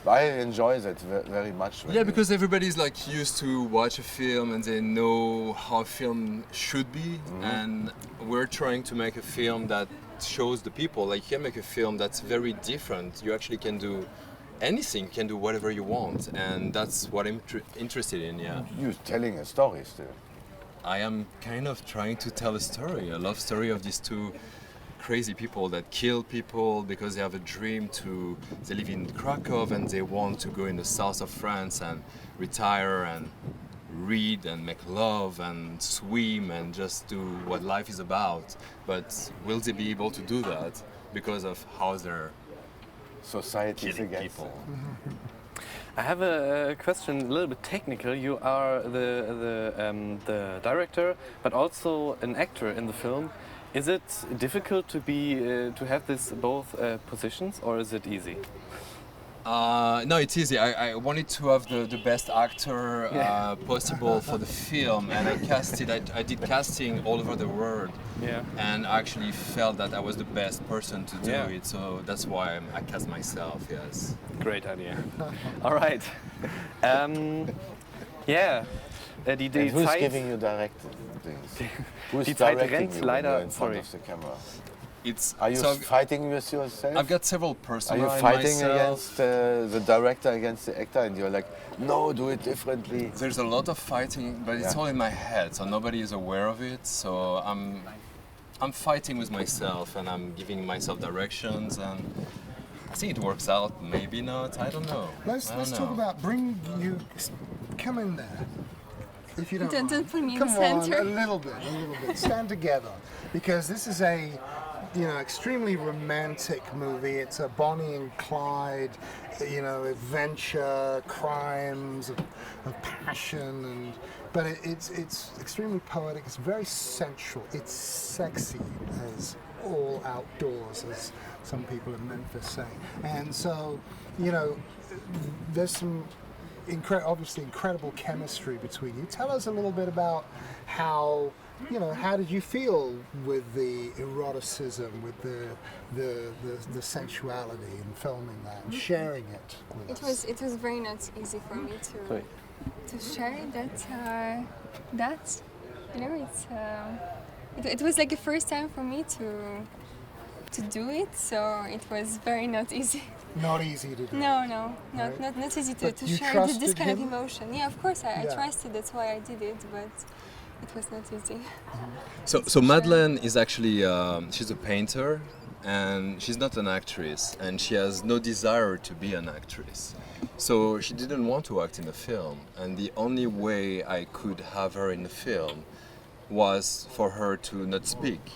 I enjoy that very much. Yeah, because everybody's like used to watch a film and they know how a film should be, and we're trying to make a film that shows the people. Like, you can make a film that's very different. You actually can do anything, you can do whatever you want, and that's what I'm interested in. Yeah. You're telling a story still. I am kind of trying to tell a story, a love story of these two crazy people that kill people because they have a dream to, they live in Krakow and they want to go in the south of France and retire and read and make love and swim and just do what life is about. But will they be able to do that because of how they're killing people? I have a question, a little bit technical. You are the director, but also an actor in the film. Is it difficult to have this both positions, or is it easy? No, it's easy. I wanted to have the best actor possible for the film, and I did casting all over the world, and I actually felt that I was the best person to do it, so that's why I cast myself, yes. Great idea. All right. Who's giving you directing things? Who's directing you in front of the camera? Are you fighting with yourself? I've got several personas. Are you fighting against the director, against the actor, and you're like, no, do it differently? There's a lot of fighting, but it's all in my head, so nobody is aware of it. So I'm fighting with myself, and I'm giving myself directions, and I think it works out. Maybe not. I don't know. Let's talk about come in there. If you don't mind. Put me in the center. Come on, a little bit. Stand together, because this is a extremely romantic movie. It's a Bonnie and Clyde, adventure, crimes, of passion, but it's extremely poetic. It's very sensual. It's sexy as all outdoors, as some people in Memphis say. And so, there's some obviously incredible chemistry between you. Tell us a little bit about how did you feel with the eroticism, with the sensuality in filming that and sharing it with us? It was very not easy for me to share that. It was like the first time for me to do it, so it was very not easy. Not easy to do. No, not easy to share this kind of emotion. Yeah, of course, I trusted. That's why I did it, but it was not easy. So Madeleine is actually she's a painter, and she's not an actress, and she has no desire to be an actress. So she didn't want to act in the film, and the only way I could have her in the film was for her to not speak.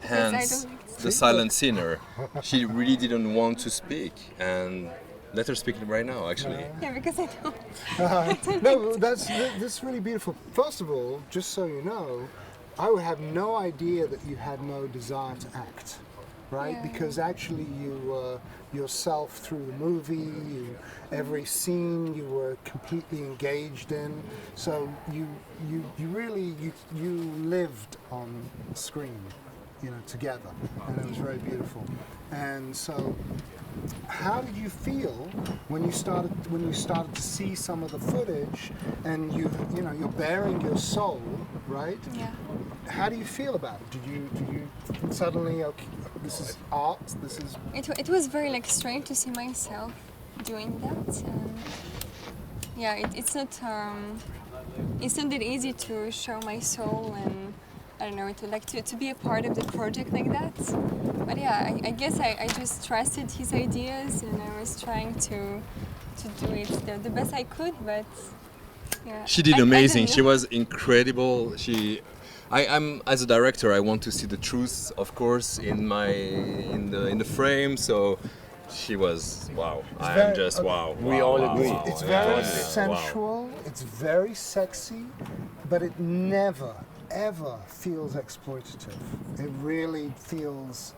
Hence, the silent sinner. She really didn't want to speak, and let her speak right now, actually. Yeah, because I don't. No, that's really beautiful. First of all, just so you know, I would have no idea that you had no desire to act, right? Yeah. Because actually you yourself through the movie, every scene you were completely engaged in. So you really lived on screen, together, and it was very beautiful. And so, how did you feel when you started to see some of the footage, and you're bearing your soul, right? Yeah. How do you feel about it? Did you suddenly, okay, this is art? This is. It was very strange to see myself doing that. It's not that easy to show my soul and. I don't know, to be a part of the project like that. But yeah, I guess I just trusted his ideas, and I was trying to to do it the best I could, but yeah. She did amazing. She was incredible. I'm as a director, I want to see the truth, of course, in the frame. So she was wow. Wow. We all agree. It's very sensual. It's very sexy, but it never ever feels exploitative. It really feels,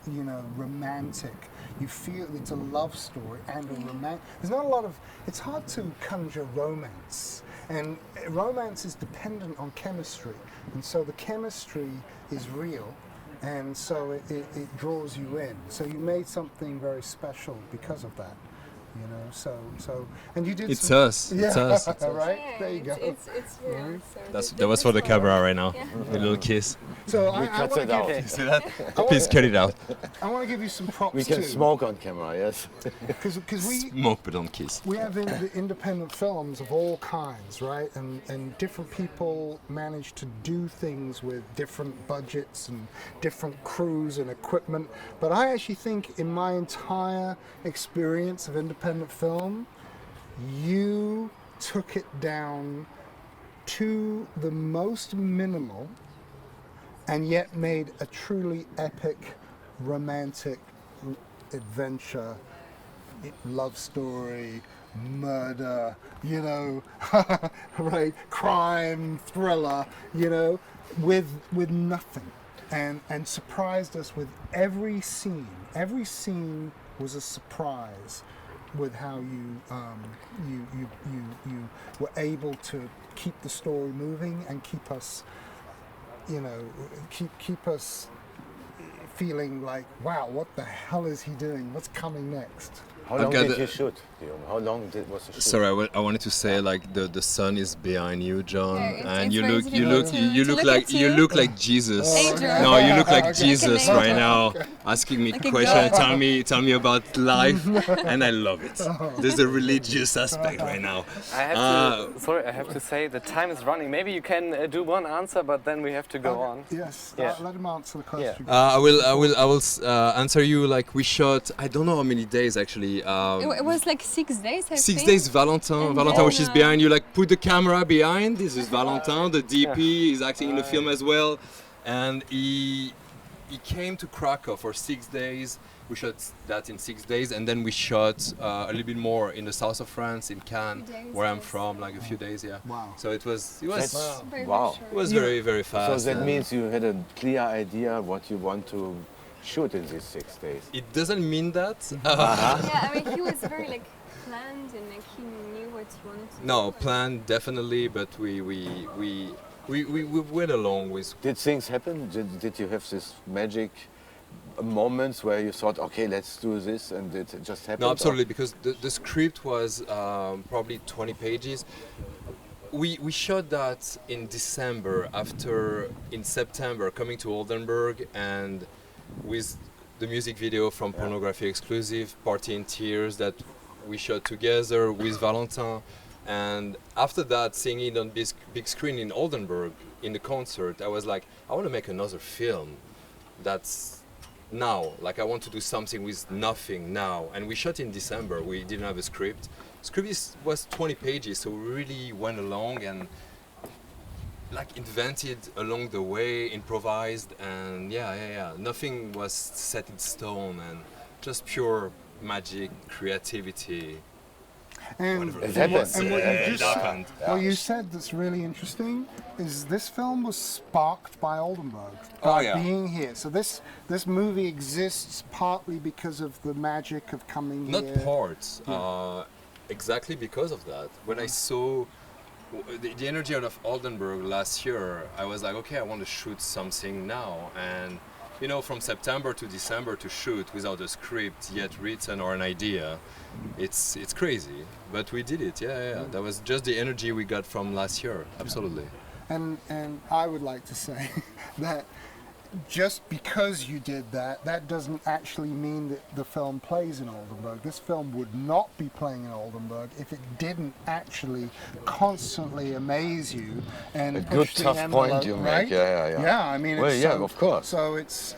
romantic. You feel it's a love story and a romance. There's not a lot of. It's hard to conjure romance, and romance is dependent on chemistry, and so the chemistry is real, and so it draws you in. So you made something very special because of that. And you did. It's us. Yeah, it's us. right. Yeah, there you go. It's real. So That was for the camera right now. A little kiss. So We cut it out. See that? Please cut it out. I want to give you some props. We can too. smoke on camera, yes. Because we Smoke but don't kiss. We have the independent films of all kinds, right? And different people manage to do things with different budgets and different crews and equipment. But I actually think in my entire experience of independent film, you took it down to the most minimal and yet made a truly epic, romantic adventure, love story, murder, right, crime, thriller, with nothing, and surprised us with every scene. Every scene was a surprise with how you were able to keep the story moving and keep us, keep us feeling like, wow, what the hell is he doing? What's coming next? How long did you shoot, Guillaume? How long was the shoot? Sorry, I wanted to say like the sun is behind you, John, and you look like Jesus. No, you look like Jesus right now, asking me questions, tell me about life, and I love it. There's a religious aspect right now. I have to say the time is running. Maybe you can do one answer, but then we have to go on. Yes, let him answer the question. I will answer you. Like we shot, I don't know how many days actually. It was like 6 days. 6 days, Valentin, which is behind you. Like put the camera behind. This is Valentin, the DP. Is acting in the film as well, and he came to Krakow for 6 days. We shot that in 6 days, and then we shot a little bit more in the south of France, in Cannes, where I'm from, like a few days. Yeah. Wow. So it was wow. It was very, very fast. So that means you had a clear idea what you want to shoot in these 6 days. It doesn't mean that. Yeah, I mean he was very planned and he knew what he wanted to do. No, planned definitely, but we went along with. Did things happen? Did you have this magic moments where you thought, okay, let's do this, and it just happened? No, absolutely, because the script was probably 20 pages. We shot that in December, in September coming to Oldenburg, and with the music video from Pornography Exclusive, Party in Tears, that we shot together with Valentin. And after that, seeing it on big screen in Oldenburg, in the concert, I was like, I want to make another film that's now. Like, I want to do something with nothing now. And we shot in December. We didn't have a script. Script was 20 pages, so we really went along and invented along the way, improvised, and nothing was set in stone, and just pure magic, creativity. And it happens. And what you just said, what you said that's really interesting is this film was sparked by Oldenburg, by being here. So this movie exists partly because of the magic of coming here. Not parts, exactly because of that. When I saw the energy out of Oldenburg last year, I was like, okay, I want to shoot something now. And from September to December to shoot without a script yet written or an idea, it's crazy. But we did it, That was just the energy we got from last year, absolutely. And I would like to say that just because you did that, that doesn't actually mean that the film plays in Oldenburg. This film would not be playing in Oldenburg if it didn't actually constantly amaze you and a good tough point you right? make. Yeah. Yeah, I mean, well, of course. So it's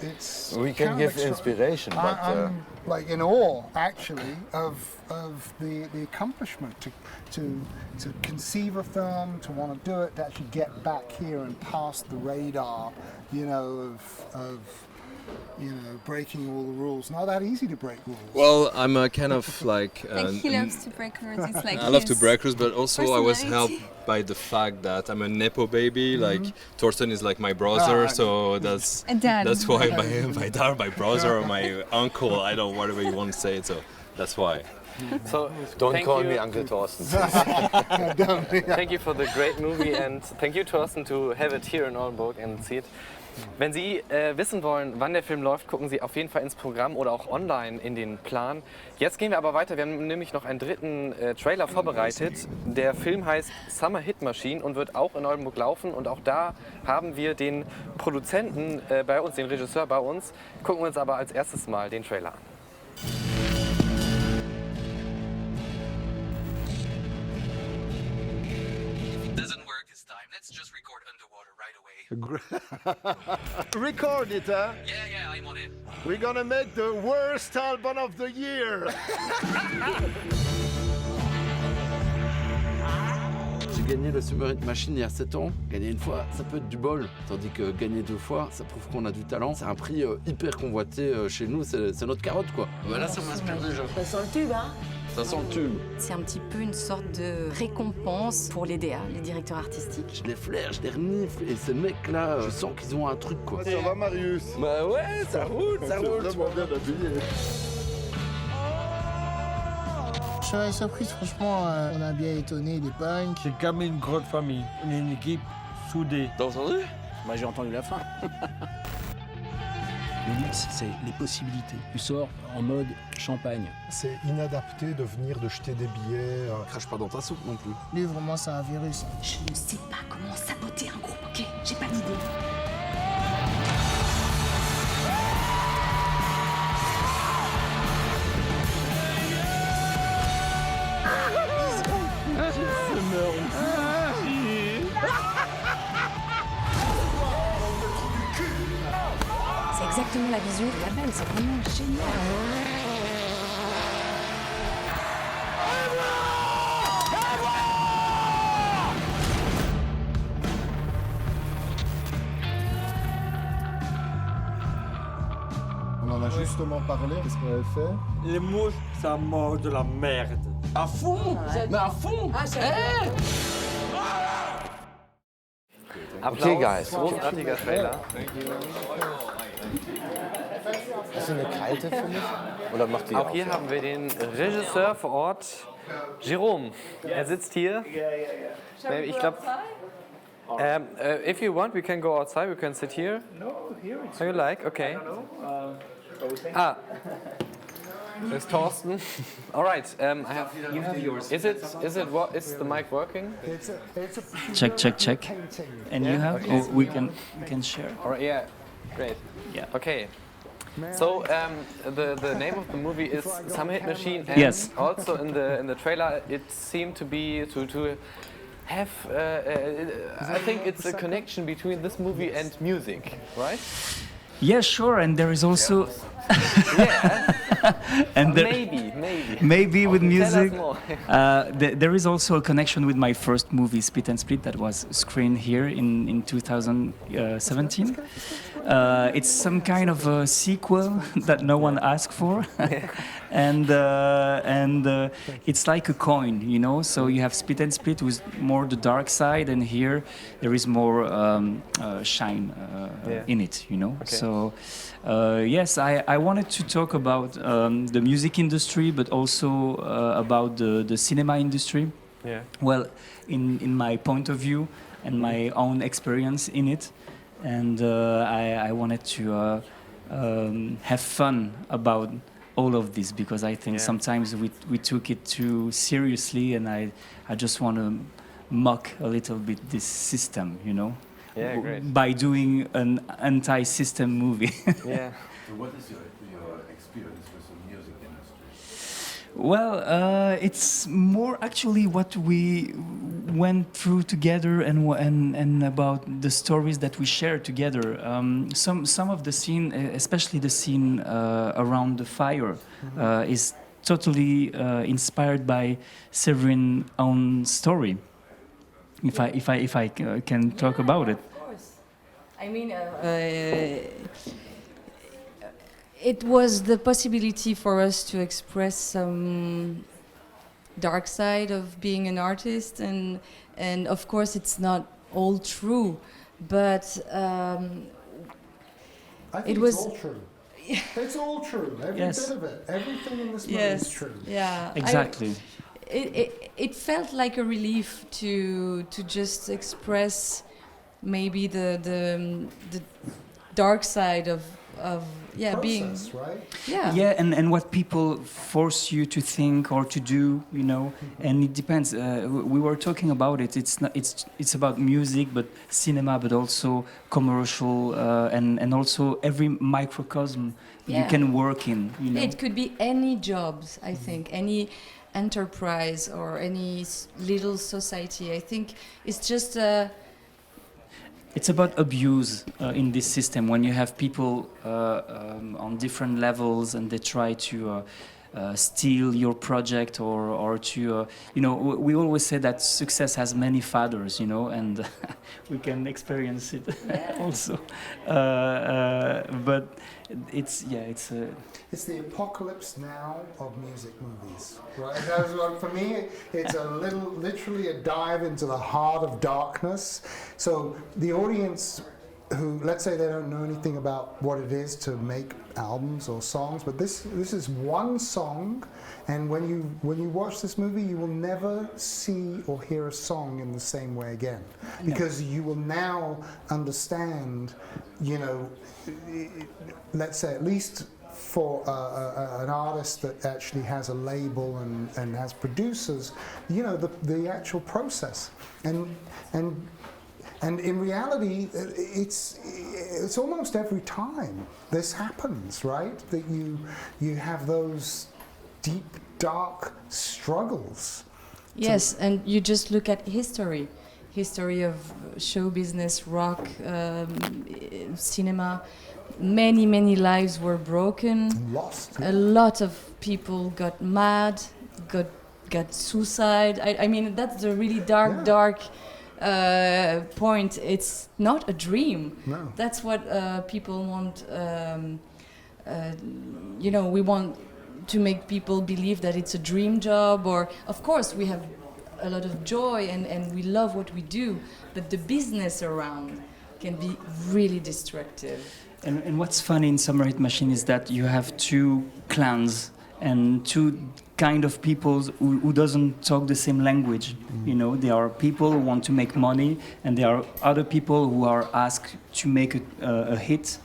we can give inspiration, but like in awe, actually, of the accomplishment to conceive a film, to want to do it, to actually get back here and past the radar, you know, of breaking all the rules. Not that easy to break rules. Well, I'm a kind of like... he loves to break rules. It's like I love to break rules, but also I was helped by the fact that I'm a Nepo baby. Like Torsten is like my brother, so that's why my dad, my brother, or my uncle, I don't know, whatever you want to say it, so that's why. So don't call me Uncle Torsten. Thank you for the great movie and thank you, Torsten, to have it here in Oldenburg and see it. Wenn Sie wissen wollen, wann der Film läuft, gucken Sie auf jeden Fall ins Programm oder auch online in den Plan. Jetzt gehen wir aber weiter. Wir haben nämlich noch einen dritten Trailer vorbereitet. Der Film heißt Summer Hit Machine und wird auch in Oldenburg laufen. Und auch da haben wir den Produzenten bei uns, den Regisseur bei uns. Gucken wir uns aber als erstes mal den Trailer an. Doesn't work this time. Let's just record underwater right away. Record it, huh? Yeah, I'm on it. We're gonna make the worst album of the year. J'ai gagné le Summer Hit Machine il y a 7 ans. Gagner une fois, ça peut être du bol. Tandis que gagner 2 fois, ça prouve qu'on a du talent. C'est un prix hyper convoité chez nous, c'est notre carotte, quoi. Voilà, ça m'inspire déjà. Ça sent le tube, hein? Ça sent le tube. C'est un petit peu une sorte de récompense pour les DA, les directeurs artistiques. Je les flaire, je les renifle, et ces mecs-là, je sens qu'ils ont un truc, quoi. Ça va, Marius? Bah ouais, ça roule, ça roule. C'est vraiment bien habillé. Je serais surprise, franchement, on a bien étonné les punks. C'est comme une grosse famille, on est une équipe soudée. T'as entendu? Moi j'ai entendu la fin. Le luxe, c'est les possibilités. Tu sors en mode champagne. C'est inadapté de venir de jeter des billets. Crache pas dans ta soupe non plus. Lui, vraiment, c'est un virus. Je ne sais pas comment saboter un groupe, ok? J'ai pas d'idée. C'est exactement la vision de la belle, c'est vraiment génial. On en a justement parlé, qu'est-ce qu'on avait fait? Les mouches, ça mange de la merde. À fond! Mais à fond! Applaus, Okay, guys. großartiger Trailer. Ist sie eine kalte für mich? Oder macht die Auch hier haben wir den Regisseur vor Ort, Jérôme. Er sitzt hier. Ich glaube, if you want, we can go outside. We can sit here. No, here it's. How you like? Okay. I don't know. There's Torsten. All right. You have yours. Is the mic working? Check. And you have? Okay. Or we can share. All right. Yeah. Great. Yeah. Okay. So the name of the movie is Summer Hit Machine, and yes. also in the trailer it seemed to be to have I think it's a connection between this movie and music, right? Yeah, sure. And there is also and maybe with music. Tell us more. There is also a connection with my first movie, Spit and Split, that was screened here in 2017. It's some kind of a sequel that no one asked for, and it's like a coin, you know. So you have Spit and Split with more the dark side, and here there is more shine in it, you know. Okay. So yes, I wanted to talk about the music industry, but also about the cinema industry. Yeah. Well, in my point of view and my own experience in it. And I wanted to have fun about all of this, because I think sometimes we took it too seriously, and I just want to mock a little bit this system, you know, by doing an anti-system movie. Yeah. So what is your experience with the music industry? Well, it's more actually what we went through together and about the stories that we shared together. Some of the scene, especially the scene around the fire, is totally inspired by Severin's own story. If I can talk about it. Of course. I mean, it was the possibility for us to express some dark side of being an artist, and of course it's not all true, but I think it was. It's all true. It's all true. Every Yes. bit of it. Everything in this movie Yes. is true. Yeah. Exactly. It felt like a relief to just express maybe the dark side of being Process, right? Yeah, and what people force you to think or to do, you know, and it depends. We were talking about it. It's about music, but cinema, but also commercial, and also every microcosm you can work in. You know, it could be any jobs. I think any enterprise or any little society. I think it's just. It's about abuse in this system when you have people on different levels and they try to steal your project or to, you know, we always say that success has many fathers, you know, and we can experience it also. But it's the apocalypse now of music movies, right? That's what, for me, it's literally a dive into the heart of darkness. So the audience who, let's say they don't know anything about what it is to make albums or songs, but this is one song, and when you watch this movie, you will never see or hear a song in the same way again, because you will now understand, you know, let's say at least for an artist that actually has a label and has producers, you know, the actual process, and in reality, it's almost every time this happens, right? That you have those deep, dark struggles. Yes, and you just look at history of show business, rock, cinema. Many lives were broken. Lost. A lot of people got mad, got suicide. I mean, that's the really dark point. It's not a dream. No. That's what people want. You know, we want to make people believe that it's a dream job, or of course we have a lot of joy and we love what we do, but the business around can be really destructive. And what's funny in Summer Hit Machine is that you have two clans and two kind of people who doesn't talk the same language. You know, there are people who want to make money, and there are other people who are asked to make a hit,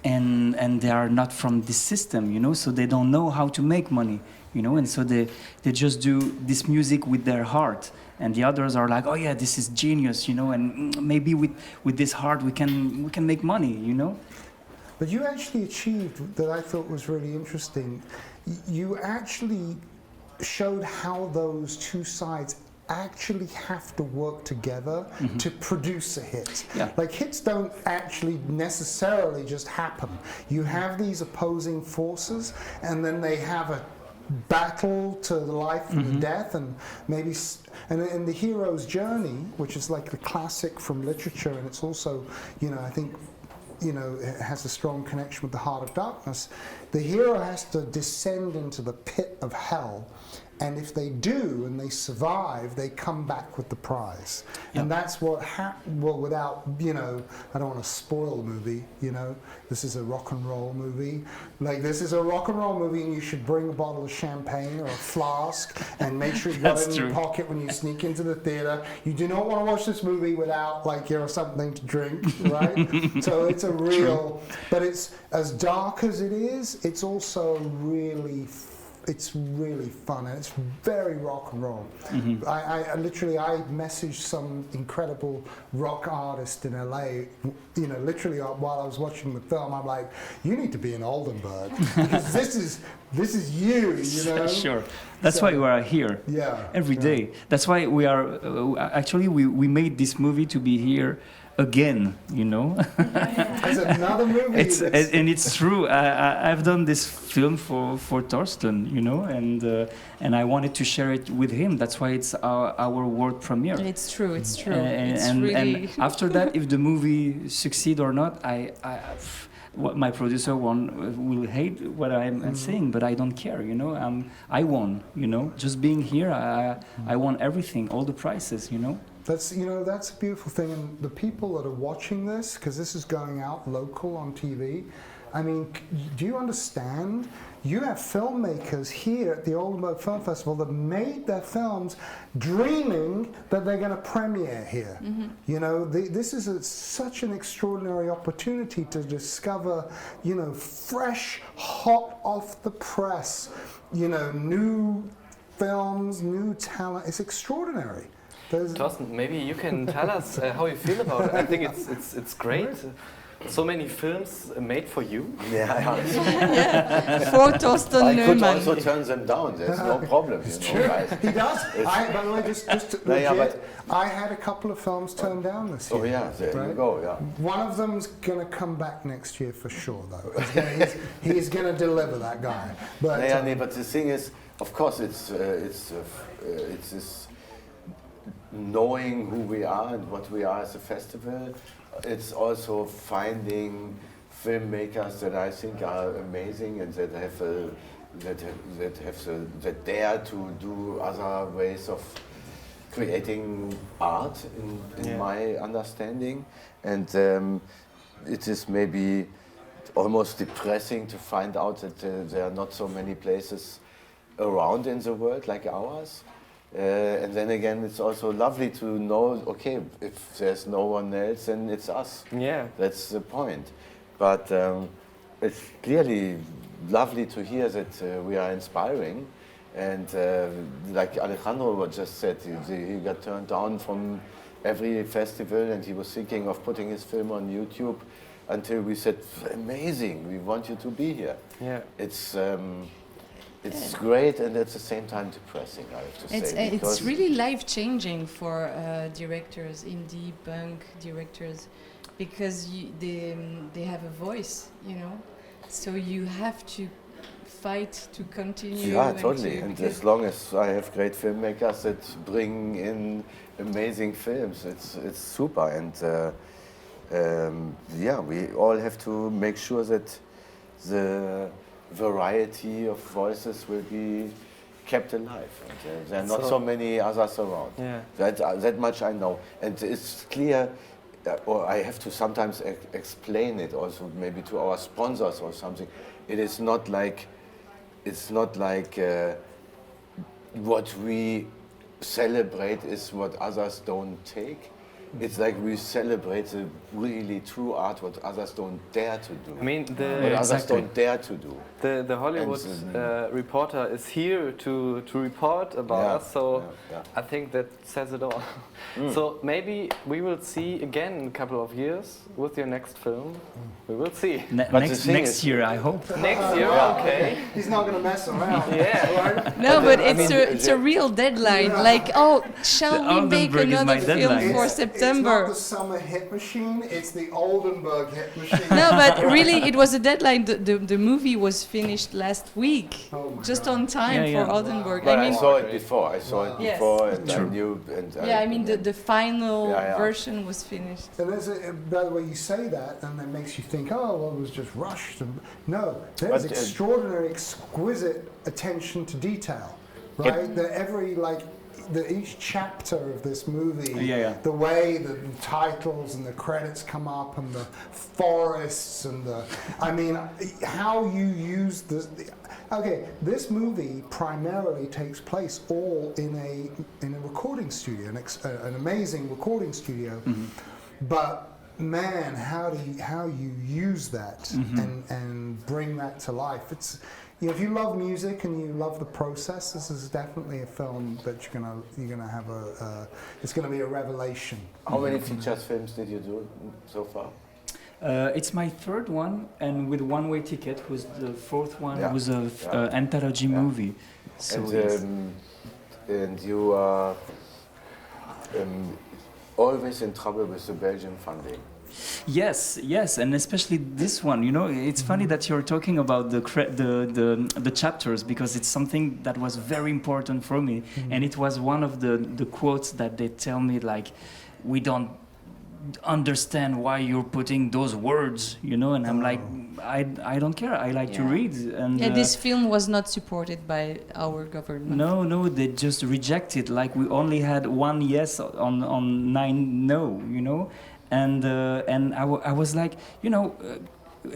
and they are not from this system, you know, so they don't know how to make money, you know, and so they just do this music with their heart, and the others are like, oh yeah, this is genius, you know, and maybe with this heart we can make money, you know. But you actually achieved that I thought was really interesting. You actually showed how those two sides actually have to work together to produce a hit. Yeah. Like, hits don't actually necessarily just happen. You have these opposing forces, and then they have a battle to the life and the death, and maybe and in the hero's journey, which is like the classic from literature, and it's also, you know, I think, you know, it has a strong connection with the heart of darkness. The hero has to descend into the pit of hell, and if they do and they survive, they come back with the prize. And that's what well, without, you know, I don't want to spoil the movie, you know, this is a rock and roll movie. Like, this is a rock and roll movie, and you should bring a bottle of champagne or a flask and make sure you've got it in your pocket when you sneak into the theater. You do not want to watch this movie without, like, you know, something to drink, right? So it's a real, but it's as dark as it is, it's also really it's really fun and it's very rock and roll. I literally messaged some incredible rock artist in LA, literally while I was watching the film. I'm like, you need to be in Oldenburg because this is you know. Sure. That's why we are here. Every day. That's why we are. Actually, we made this movie to be here again, As another movie. And it's true. I've done this film for Torsten, and I wanted to share it with him. That's why it's our world premiere. It's true. And after that, if the movie succeed or not, my producer will hate what I'm saying, but I don't care. I won. Just being here, I won everything, all the prizes. That's a beautiful thing, and the people that are watching this, because this is going out local on TV. I mean, do you understand? You have filmmakers here at the Oldenburg Film Festival that made their films dreaming that they're going to premiere here. This is such an extraordinary opportunity to discover, fresh, hot off the press, new films, new talent. It's extraordinary. Torsten, maybe you can tell us how you feel about it. I think it's great. So many films made for you. For Torsten Neumann. I could also turn them down. There's no problem. Guys. He does. By the way, just legit, I had a couple of films turned down this year. Oh yeah, there you go. Yeah. One of them's going to come back next year for sure, though. He's going to deliver, that guy. But but the thing is, of course, it's this knowing who we are and what we are as a festival. It's also finding filmmakers that I think are amazing and that that dare to do other ways of creating art in my understanding. And it is maybe almost depressing to find out that there are not so many places around in the world like ours. And then again, it's also lovely to know, okay, if there's no one else, then it's us. Yeah. That's the point. But it's clearly lovely to hear that we are inspiring. And like Alejandro just said, he got turned down from every festival and he was thinking of putting his film on YouTube until we said, amazing, we want you to be here. Yeah. It's great and at the same time depressing, I have to say. It's really life-changing for directors, indie, punk directors, because they have a voice, So you have to fight to continue. Yeah, totally. And as long as I have great filmmakers that bring in amazing films, it's super. And we all have to make sure that the variety of voices will be kept alive. And, there are not so many others around. Yeah. That much I know. And it's clear, or I have to sometimes explain it also maybe to our sponsors or something. It is not like, what we celebrate is what others don't take. It's like we celebrate the really true art, what others don't dare to do. I mean, what others don't dare to do. The Hollywood reporter is here to report about us, so I think that says it all. So maybe we will see again in a couple of years with your next film. We will see. Next year, I hope. Next year, okay. He's not going to mess around. No, but it's a real deadline. Shall we make another film for September? It's not the summer hit machine, it's the Oldenburg hit machine. No, but really, it was a deadline. The movie was finished last week, just on time for Oldenburg. But I saw it before. And I knew. And the final version was finished. And by the way, you say that, and that makes you think, oh, well, it was just rushed. No, there's extraordinary, exquisite attention to detail, right? Each chapter of this movie, the way the titles and the credits come up, and the forests, and how you use this. Okay, this movie primarily takes place all in a recording studio, an amazing recording studio, but. Man, how you use that and bring that to life? if you love music and you love the process, this is definitely a film that you're gonna have it's gonna be a revelation. How many feature films did you do so far? It's my third one, and with one-way ticket was the fourth one. Yeah. Was an anthology movie. So and you are always in trouble with the Belgian funding. Yes, and especially this one. You know, it's funny that you're talking about the chapters, because it's something that was very important for me, and it was one of the quotes that they tell me, like, we don't understand why you're putting those words, you know, and I'm like, I don't care. I like to read. And this film was not supported by our government. No, they just rejected. Like, we only had 1 yes on 9 no, you know. And I was like, you know,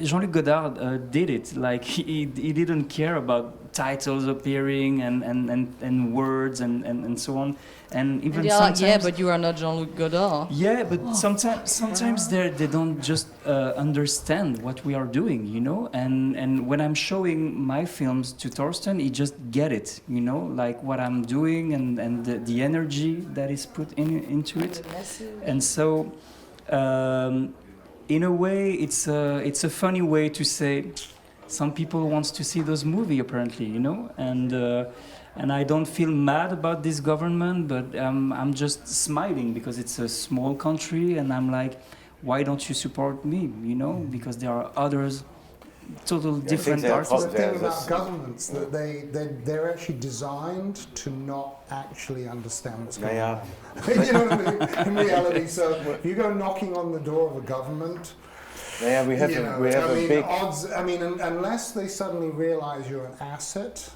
Jean-Luc Godard did it. Like, he didn't care about titles appearing and words and so on. And even sometimes, like, yeah, but you are not Jean-Luc Godard. Yeah, but sometimes they don't just understand what we are doing, you know. And when I'm showing my films to Torsten, he just get it, you know, like what I'm doing and the energy that is put into it. And so, in a way, it's a funny way to say some people want to see those movies, apparently, you know, and I don't feel mad about this government, but I'm just smiling because it's a small country, and I'm like, why don't you support me, you know, because there are others, total different artists. The thing about governments, that they're actually designed to not actually understand what's going on. You know what I mean? In reality, so if you go knocking on the door of a government, we have a big odds. I mean, unless they suddenly realize you're an asset,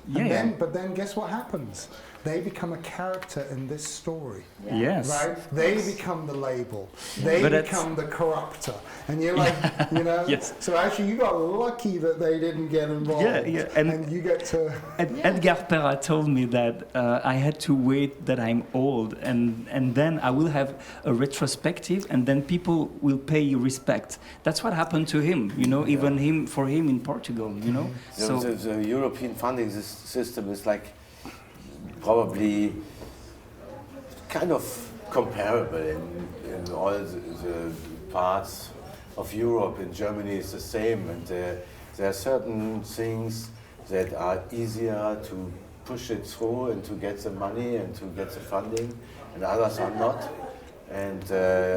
but then guess what happens? They become a character in this story. Yes. Right? They become the label. They become the corrupter. And you're like, you know? Yes. So actually you got lucky that they didn't get involved. Yeah. And you get to... Edgar Perra told me that I had to wait that I'm old, and then I will have a retrospective, and then people will pay respect. That's what happened to him, you know, even for him in Portugal, you know. So the European funding system is like probably kind of comparable in all the parts of Europe. In Germany it's the same, and there are certain things that are easier to push it through and to get the money and to get the funding, and others are not. And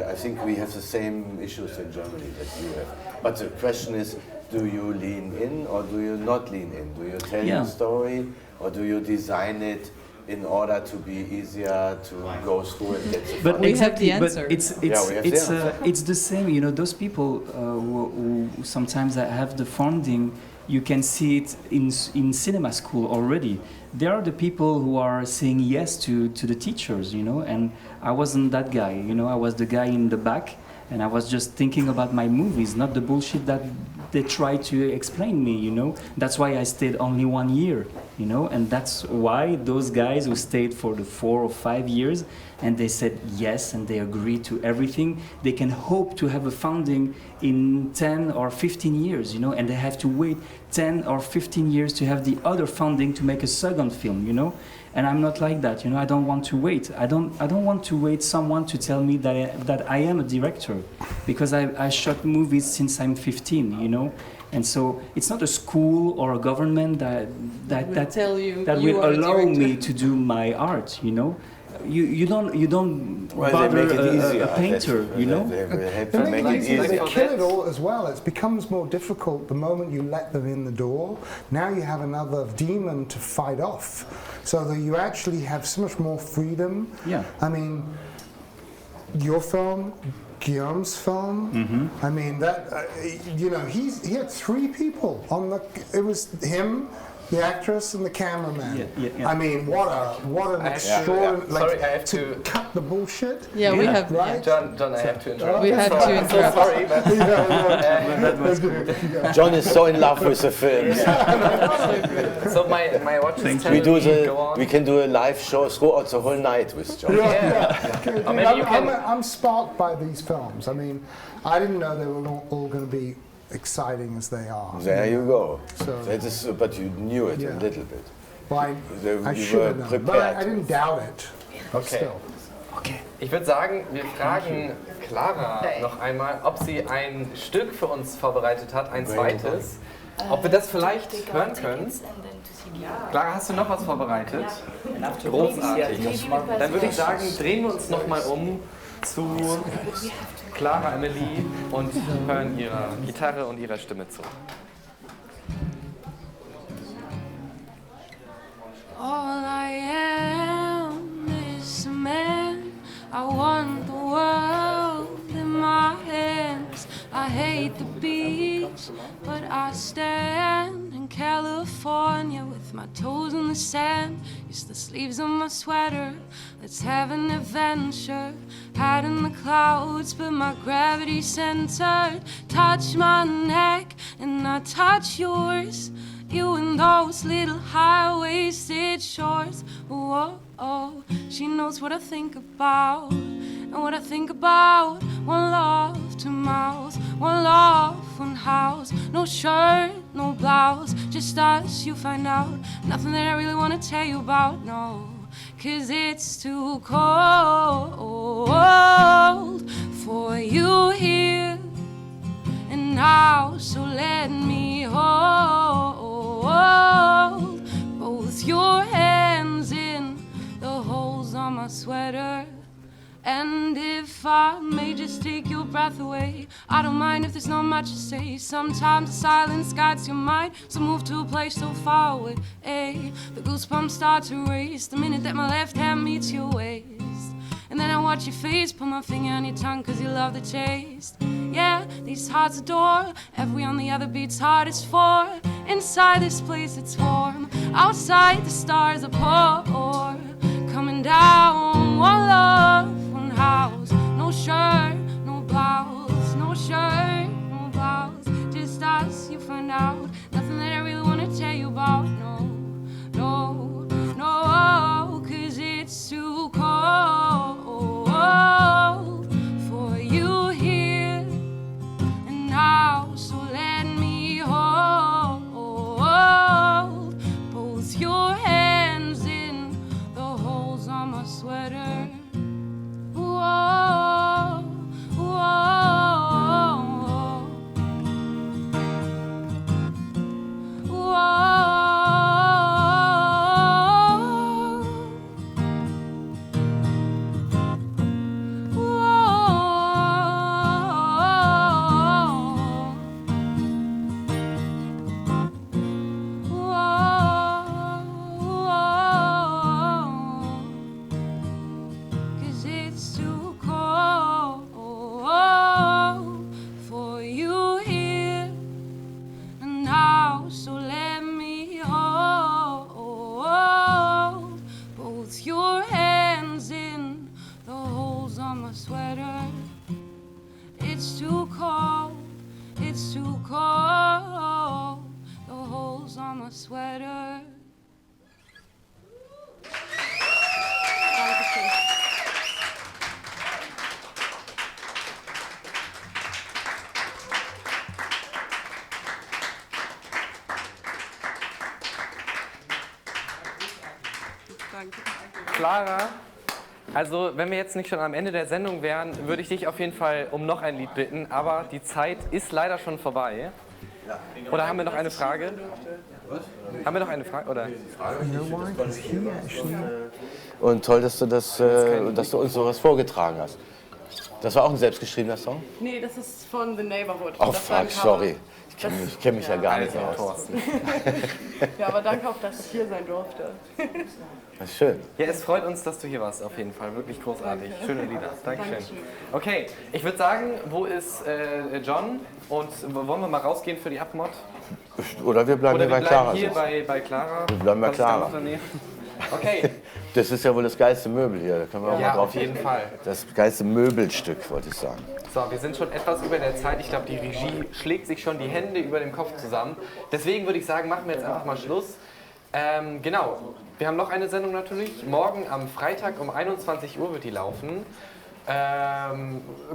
I think we have the same issues in Germany that you have. But the question is, do you lean in or do you not lean in? Do you tell your story, or do you design it in order to be easier to go through and get the funding? But exactly, but it's the same. You know, those people who sometimes have the funding, you can see it in cinema school already. There are the people who are saying yes to the teachers, you know, and I wasn't that guy, you know. I was the guy in the back, and I was just thinking about my movies, not the bullshit that they try to explain me, you know. That's why I stayed only 1 year, you know, and that's why those guys who stayed for the 4 or 5 years and they said yes and they agreed to everything, they can hope to have a funding in 10 or 15 years, you know, and they have to wait 10 or 15 years to have the other funding to make a second film, you know. And I'm not like that, you know. I don't want to wait. I don't want to wait someone to tell me that I am a director, because I shot movies since I'm 15, you know. And so it's not a school or a government that will allow me to do my art, you know. You don't bother a painter, you know. They kill it all as well. It becomes more difficult the moment you let them in the door. Now you have another demon to fight off, so that you actually have so much more freedom. Yeah. I mean, your film, Guillaume's film. I mean that you know, he had 3 people on the. It was him, the actress, and the cameraman. I mean, what an extraordinary. Like, sorry, I have to cut the bullshit. Yeah, we have. Right? John, I have to interrupt. We have to interrupt. Sorry, but that was good. John is so in love with the films. So my watch is we can do a live show throughout the whole night with John. I'm sparked by these films. I mean, I didn't know they were all going to be exciting as they are. There you go. So, that is, but you knew it a little bit. Well, I should have known, but I didn't doubt it. Okay. Still. Okay. Ich würde sagen, wir fragen Clara noch einmal, ob sie ein Stück für uns vorbereitet hat, ein zweites. Ob wir das vielleicht hören können. Clara, hast du noch was vorbereitet? Großartig. Dann würde ich sagen, drehen wir uns nochmal um zu Clara Emily und hören ihrer Gitarre und ihrer Stimme zu. All I am is a man. I want the world in my hands. I hate the beach, but I stand in California with my toes in the sand. Use the sleeves of my sweater. Let's have an adventure. Hide in the clouds, but my gravity's centered. Touch my neck and I touch yours. You in those little high-waisted shorts. Whoa, oh, she knows what I think about. And what I think about. One love, two mouths. One love, one house. No shirt, no blouse. Just us, you find out. Nothing that I really want to tell you about, no. 'Cause it's too cold for you here and now. So let me hold both your hands in the holes on my sweater. And if I may just take your breath away, I don't mind if there's not much to say. Sometimes the silence guides your mind, so move to a place so far away. The goosebumps start to race the minute that my left hand meets your waist. And then I watch your face, put my finger on your tongue 'cause you love the taste. Yeah, these hearts adore every on the other beat's heart is for. Inside this place it's warm, outside the stars are pour. Coming down, one love, one house. No shirt, no blouse, no shirt, no blouse. Just us, you find out. Nothing that I really want to tell you about, no, no, no. 'Cause it's too cold for you here and now. So let me hold both your hands in the holes on my sweater. Whoa, whoa, whoa. It's too cold, it's too cold, the holes on my sweater. Clara, also wenn wir jetzt nicht schon am Ende der Sendung wären, würde ich dich auf jeden Fall um noch ein Lied bitten, aber die Zeit ist leider schon vorbei. Oder haben wir noch eine Frage? Haben wir noch eine Frage? Oder? Und toll, dass du, dass du uns sowas vorgetragen hast. Das war auch ein selbstgeschriebener Song? Nee, das ist von The Neighborhood. Oh fuck, sorry. Ich kenn mich ja gar nicht aus. Ja, aber danke auch, dass ich hier sein durfte. Das ist schön. Ja, es freut uns, dass du hier warst, auf jeden Fall. Wirklich großartig. Schöne Lieder. Dankeschön. Okay, ich würde sagen, wo ist Jon? Und wollen wir mal rausgehen für die Abmod? Oder wir bleiben hier bei Clara. Hier bei Clara. Wir bleiben bei Clara. Okay. Das ist ja wohl das geilste Möbel hier. Da können wir auch mal drauf. Auf jeden Fall. Das geilste Möbelstück, wollte ich sagen. So, wir sind schon etwas über der Zeit. Ich glaube, die Regie schlägt sich schon die Hände über dem Kopf zusammen. Deswegen würde ich sagen, machen wir jetzt einfach mal Schluss. Genau, wir haben noch eine Sendung natürlich. Morgen am Freitag um 21 Uhr wird die laufen.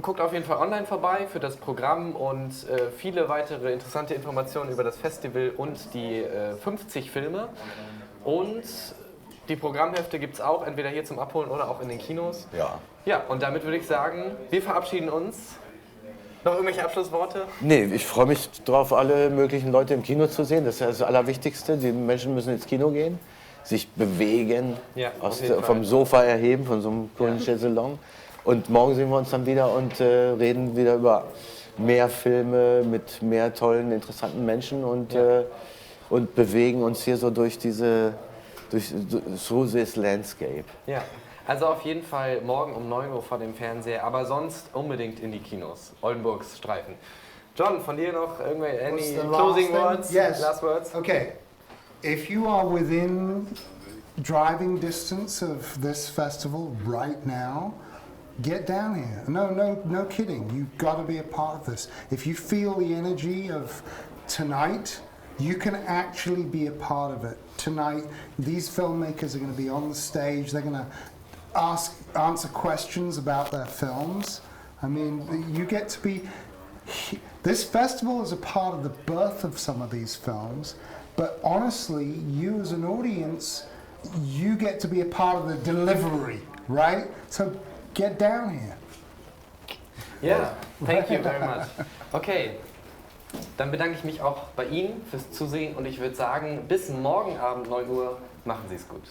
Guckt auf jeden Fall online vorbei für das Programm und viele weitere interessante Informationen über das Festival und die 50 Filme. Und die Programmhefte gibt es auch, entweder hier zum Abholen oder auch in den Kinos. Ja. Ja, und damit würde ich sagen, wir verabschieden uns. Noch irgendwelche Abschlussworte? Nee, ich freue mich drauf, alle möglichen Leute im Kino zu sehen. Das ist ja das Allerwichtigste. Die Menschen müssen ins Kino gehen, sich bewegen, Ja, vom Sofa erheben, von so einem coolen Chaiselong. Und morgen sehen wir uns dann wieder und reden wieder über mehr Filme mit mehr tollen, interessanten Menschen und bewegen uns hier so durch through this landscape. Ja, also auf jeden Fall morgen um 9 Uhr vor dem Fernseher, aber sonst unbedingt in die Kinos. Oldenburgs Streifen. John, von dir noch any closing words? Yes. Last words? Okay. If you are within driving distance of this festival right now, get down here. No kidding. You've got to be a part of this. If you feel the energy of tonight, you can actually be a part of it. Tonight, these filmmakers are going to be on the stage. They're going to answer questions about their films. I mean, you get to be... This festival is a part of the birth of some of these films, but honestly, you as an audience, you get to be a part of the delivery, right? So get down here. Yeah, thank you very much. Okay, dann bedanke ich mich auch bei Ihnen fürs Zusehen und ich würde sagen, bis morgen Abend 9 Uhr, machen Sie es gut.